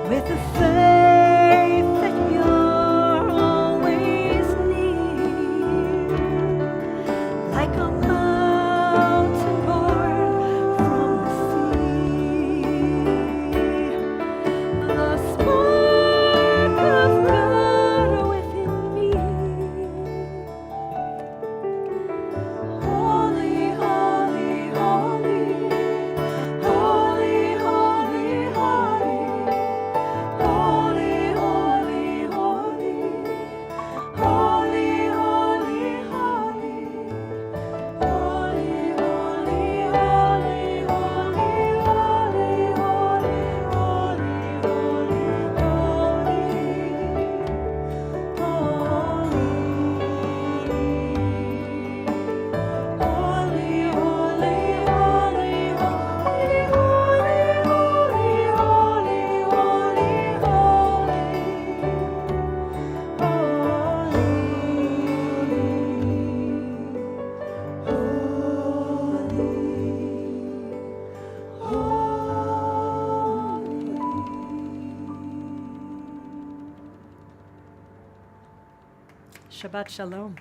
with the faith that you're always near, like a mountain born from the sea, the spark of God within me. Holy, holy, holy, holy, holy, holy, holy, holy, holy, holy, holy, holy, holy, holy, Shabbat Shalom.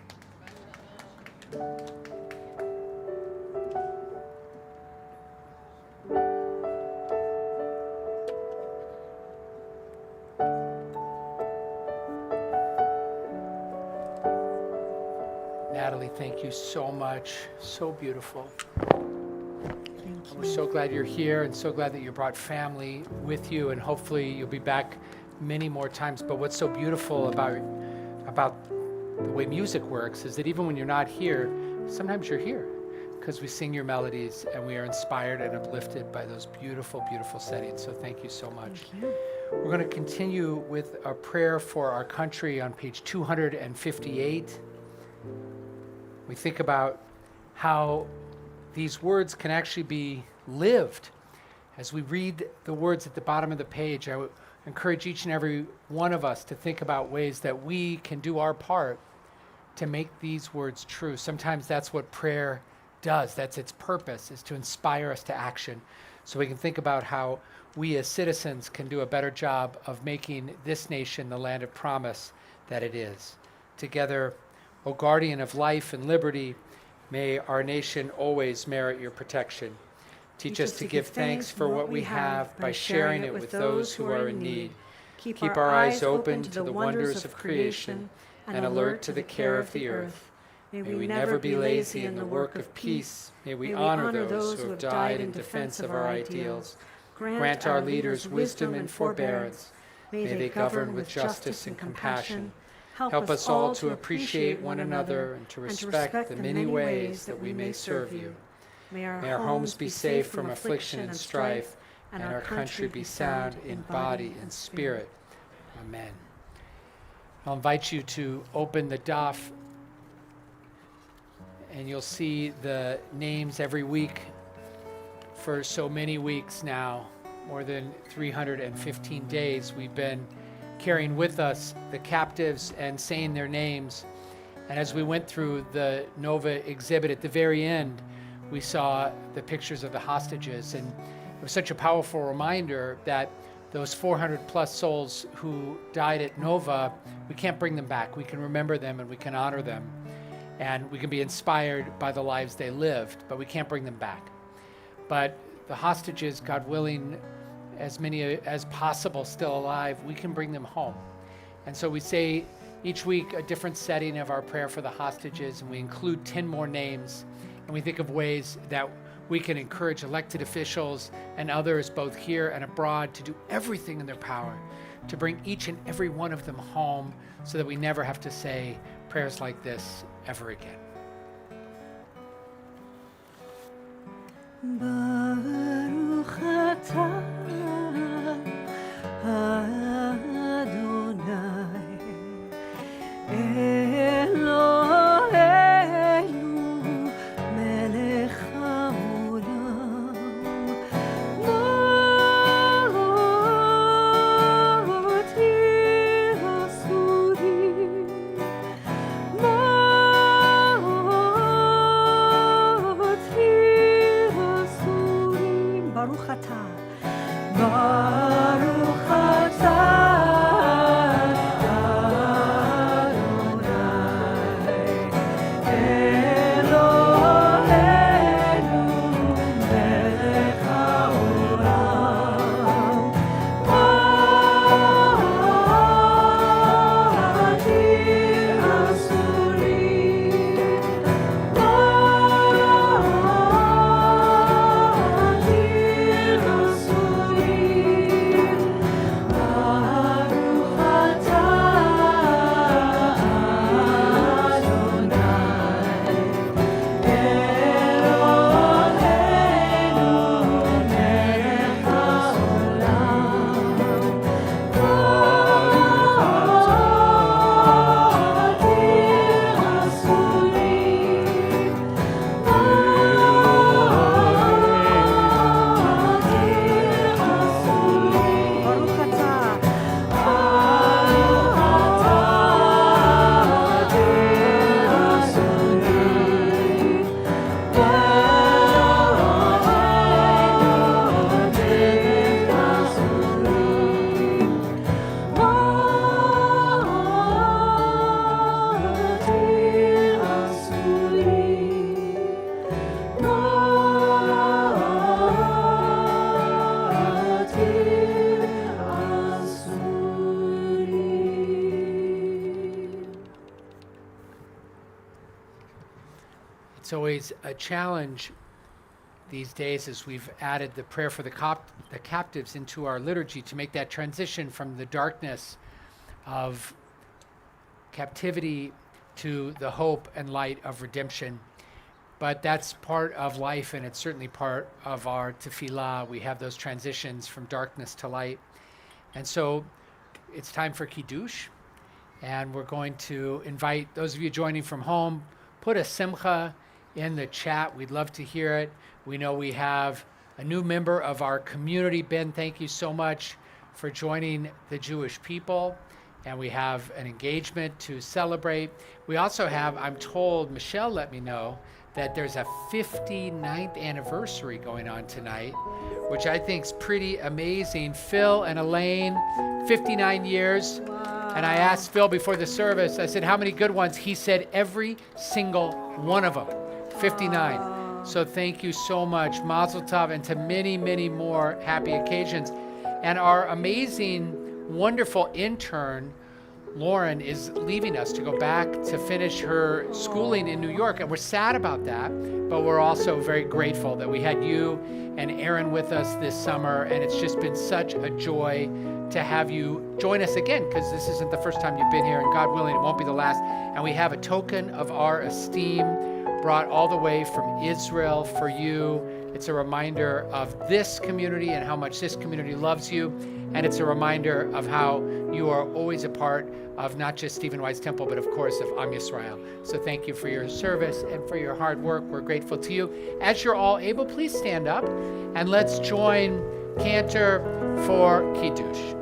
Natalie, thank you so much. So beautiful. Thank We're you. so glad you're here and so glad that you brought family with you, and hopefully you'll be back many more times. But what's so beautiful about the way music works is that even when you're not here, sometimes you're here because we sing your melodies and we are inspired and uplifted by those beautiful, beautiful settings. So thank you so much. Thank you. We're going to continue with a prayer for our country on page 258. We think about how these words can actually be lived. As we read the words at the bottom of the page, I would encourage each and every one of us to think about ways that we can do our part to make these words true. Sometimes that's what prayer does. That's its purpose, is to inspire us to action. So we can think about how we as citizens can do a better job of making this nation the land of promise that it is. Together, O guardian of life and liberty, may our nation always merit your protection. Teach us to give thanks for what we have by sharing it with those who are in need. Keep our eyes open to the wonders of creation and alert to the care of the earth. May we never be lazy in the work of peace. May we honor those who have died in defense of our ideals. Grant our leaders wisdom and forbearance. May they govern with justice and compassion. Help us all to appreciate one another and to respect the many ways that we may serve you. May our homes be safe from affliction and strife, and our country be sound in body and spirit. Amen. I'll invite you to open the daf, and you'll see the names every week for so many weeks now, more than 315 days. We've been carrying with us the captives and saying their names. And as we went through the Nova exhibit at the very end, we saw the pictures of the hostages. And it was such a powerful reminder that those 400 plus souls who died at Nova, we can't bring them back. We can remember them and we can honor them. And we can be inspired by the lives they lived, but we can't bring them back. But the hostages, God willing, as many as possible still alive, we can bring them home. And so we say each week a different setting of our prayer for the hostages, and we include 10 more names, and we think of ways that we can encourage elected officials and others both here and abroad to do everything in their power to bring each and every one of them home so that we never have to say prayers like this ever again. Baruch atah Adonai Eloheinu melech haolam ma'ot asurim Baruch atah, Baruch atah, Adonai, Eloheinu, melech haolam, ma'atir asurim, It's always a challenge these days as we've added the prayer for the captives into our liturgy to make that transition from the darkness of captivity to the hope and light of redemption. But that's part of life, and it's certainly part of our tefillah. We have those transitions from darkness to light. And so it's time for Kiddush, and we're going to invite those of you joining from home, put a simcha in the chat. We'd love to hear it. We know we have a new member of our community. Ben, thank you so much for joining the Jewish people. And we have an engagement to celebrate. We also have, I'm told, Michelle let me know, that there's a 59th anniversary going on tonight, which I think is pretty amazing. Phil and Elaine, 59 years. And I asked Phil before the service, I said, how many good ones? He said every single one of them, 59. So thank you so much, Mazel Tov, and to many, many more happy occasions. And our amazing, wonderful intern, Lauren, is leaving us to go back to finish her schooling in New York. And we're sad about that, but we're also very grateful that we had you and Aaron with us this summer. And it's just been such a joy to have you join us again, because this isn't the first time you've been here, and God willing, it won't be the last. And we have a token of our esteem brought all the way from Israel for you. It's a reminder of this community and how much this community loves you. And it's a reminder of how you are always a part of not just Stephen White's Temple, but of course of Am Yisrael. So thank you for your service and for your hard work. We're grateful to you. As you're all able, please stand up and let's join Cantor for Kiddush.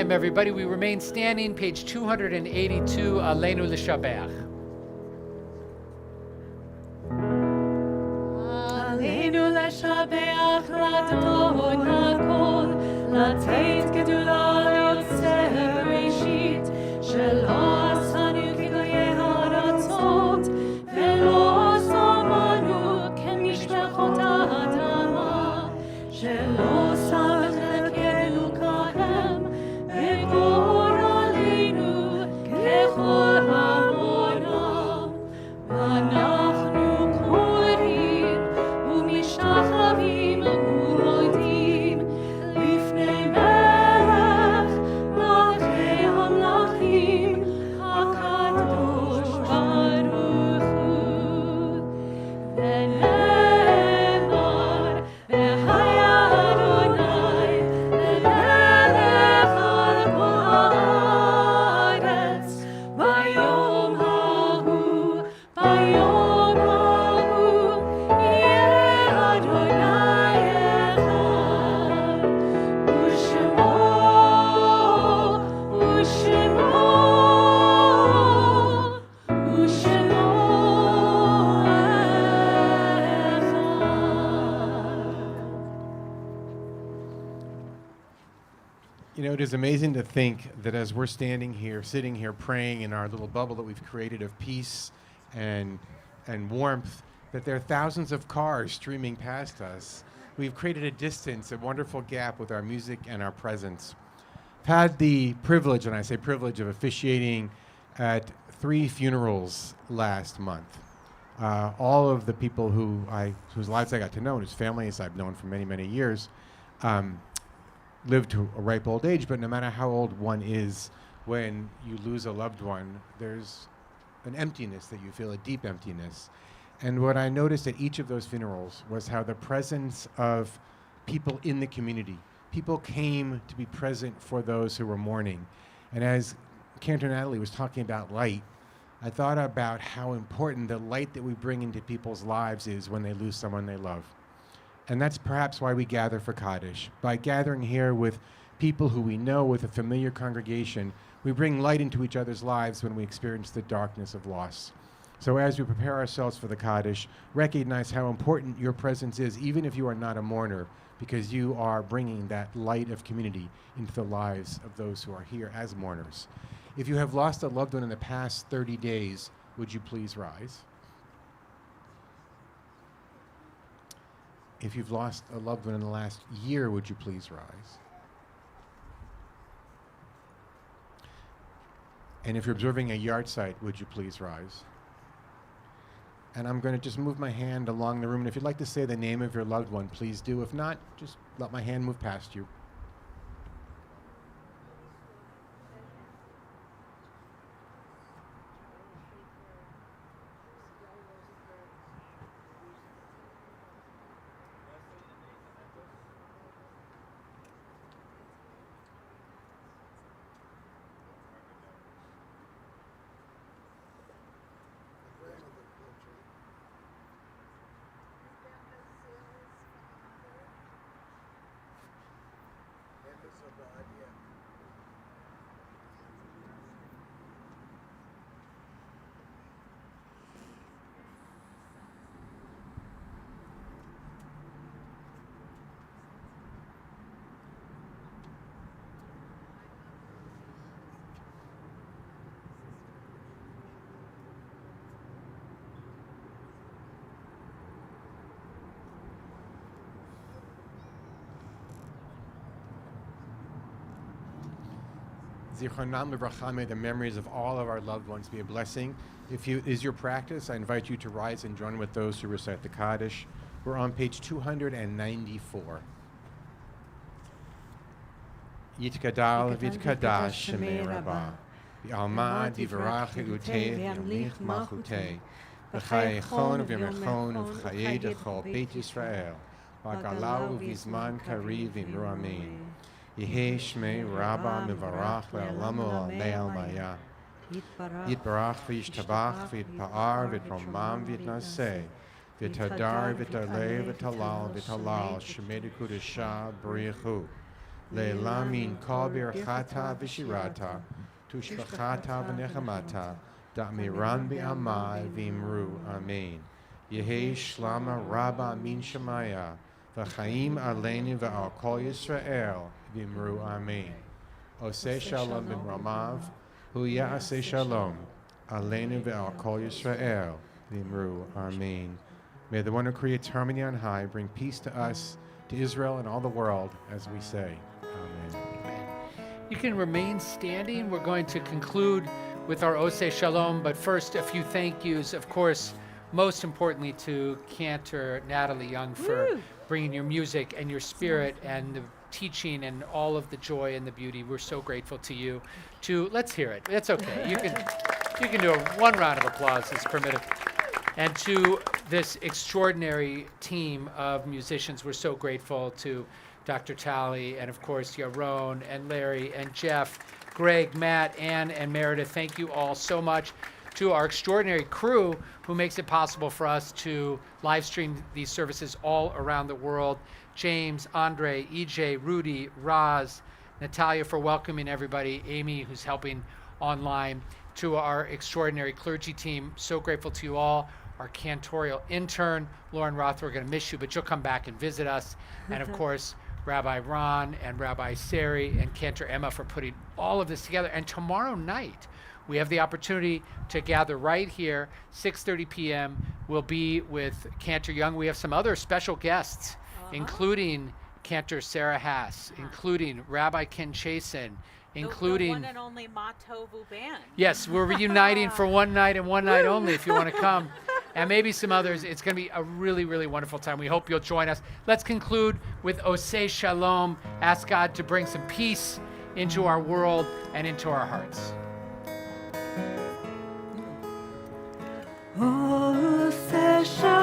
Everybody, we remain standing, page 282, Aleinu L'Shabeach. Aleinu L'Shabeach L'Adon HaKol, L'Teit Gedula L'Yotzeh Bereshit, Shelo Asanu Kigoyeh HaRatzot, Velo Samanu Kemishpechot HaAdama, Shelo Samach Lekenu Kahem, Vegor Aleinu Kechol HaMonam, V'anachnu Korim U'mishtachavim U'modim Lifnei Melech Malchei HaMlachim HaKadosh Baruch Hu. V'nemar V'haya Adonai Lemelech al kol haaretz Bayom hahu Yeh Adonai echad U'shemo You know, it is amazing to think that as we're standing here, sitting here, praying in our little bubble that we've created of peace and warmth, that there are thousands of cars streaming past us. We've created a distance, a wonderful gap with our music and our presence. I've had the privilege, and I say privilege, of officiating at 3 funerals last month. All of the people whose lives I got to know, whose families I've known for many, many years, lived to a ripe old age, but no matter how old one is, when you lose a loved one, there's an emptiness that you feel, a deep emptiness. And what I noticed at each of those funerals was how the presence of people in the community, people came to be present for those who were mourning. And as Cantor Natalie was talking about light, I thought about how important the light that we bring into people's lives is when they lose someone they love. And that's perhaps why we gather for Kaddish. By gathering here with people who we know, with a familiar congregation, we bring light into each other's lives when we experience the darkness of loss. So as we prepare ourselves for the Kaddish, recognize how important your presence is, even if you are not a mourner, because you are bringing that light of community into the lives of those who are here as mourners. If you have lost a loved one in the past 30 days, would you please rise? If you've lost a loved one in the last year, would you please rise? And if you're observing a yard site, would you please rise? And I'm going to just move my hand along the room. And if you'd like to say the name of your loved one, please do. If not, just let my hand move past you. Zichronam Livracha, may the memories of all of our loved ones be a blessing. If it is your practice, I invite you to rise and join with those who recite the Kaddish. We're on page 294. Yitkadal v'yitkadash shemei Rabbah, v'alma divrach utei v'yamlich malchutei, v'chayechon v'yamechon v'chayei dechol Beit Yisrael, v'agalau v'zman kariv v'imru amen. Yehei shmei Rabbah mivarach le'alamu le'al maya. Yitbarach v'yishtabach v'yitpa'ar v'yitromam v'yitnaseh v'yitadar v'yitaleh v'yitalal v'yitalal shemei dekudesha b'richu le'elam min kol birchata v'shirata tushbachata v'nechamata da'miran bi'amai v'imru amen. Yehei shlama Rabbah min shemaya v'chaim aleinu v'al kol Yisrael v'imru amen. Oseh shalom ben Ramav hu ya'aseh shalom aleinu ve'al kol Yisrael v'imru amen. May the one who creates harmony on high bring peace to us, to Israel, and all the world, as we say. Amen. You can remain standing. We're going to conclude with our Oseh Shalom, but first a few thank yous. Of course, most importantly to Cantor Natalie Young for bringing your music and your spirit and the teaching and all of the joy and the beauty. We're so grateful to you. Let's hear it. That's okay. You can do one round of applause is permitted. And to this extraordinary team of musicians, we're so grateful to Dr. Talley and of course Yaron and Larry and Jeff, Greg, Matt, Ann, and Meredith. Thank you all so much. To our extraordinary crew who makes it possible for us to live stream these services all around the world. James, Andre, EJ, Rudy, Roz, Natalia for welcoming everybody, Amy who's helping online, to our extraordinary clergy team. So grateful to you all. Our cantorial intern, Lauren Roth, we're going to miss you, but you'll come back and visit us. And of course, Rabbi Ron and Rabbi Sari and Cantor Emma for putting all of this together. And tomorrow night, we have the opportunity to gather right here, 6:30 p.m. We'll be with Cantor Young. We have some other special guests, including Cantor Sarah Haas, including Rabbi Ken Chasen, including the one and only Matovu band. Yes, we're reuniting for one night and one night only if you want to come. And maybe some others. It's going to be a really, really wonderful time. We hope you'll join us. Let's conclude with Oseh Shalom. Ask God to bring some peace into our world and into our hearts. Oseh Shalom.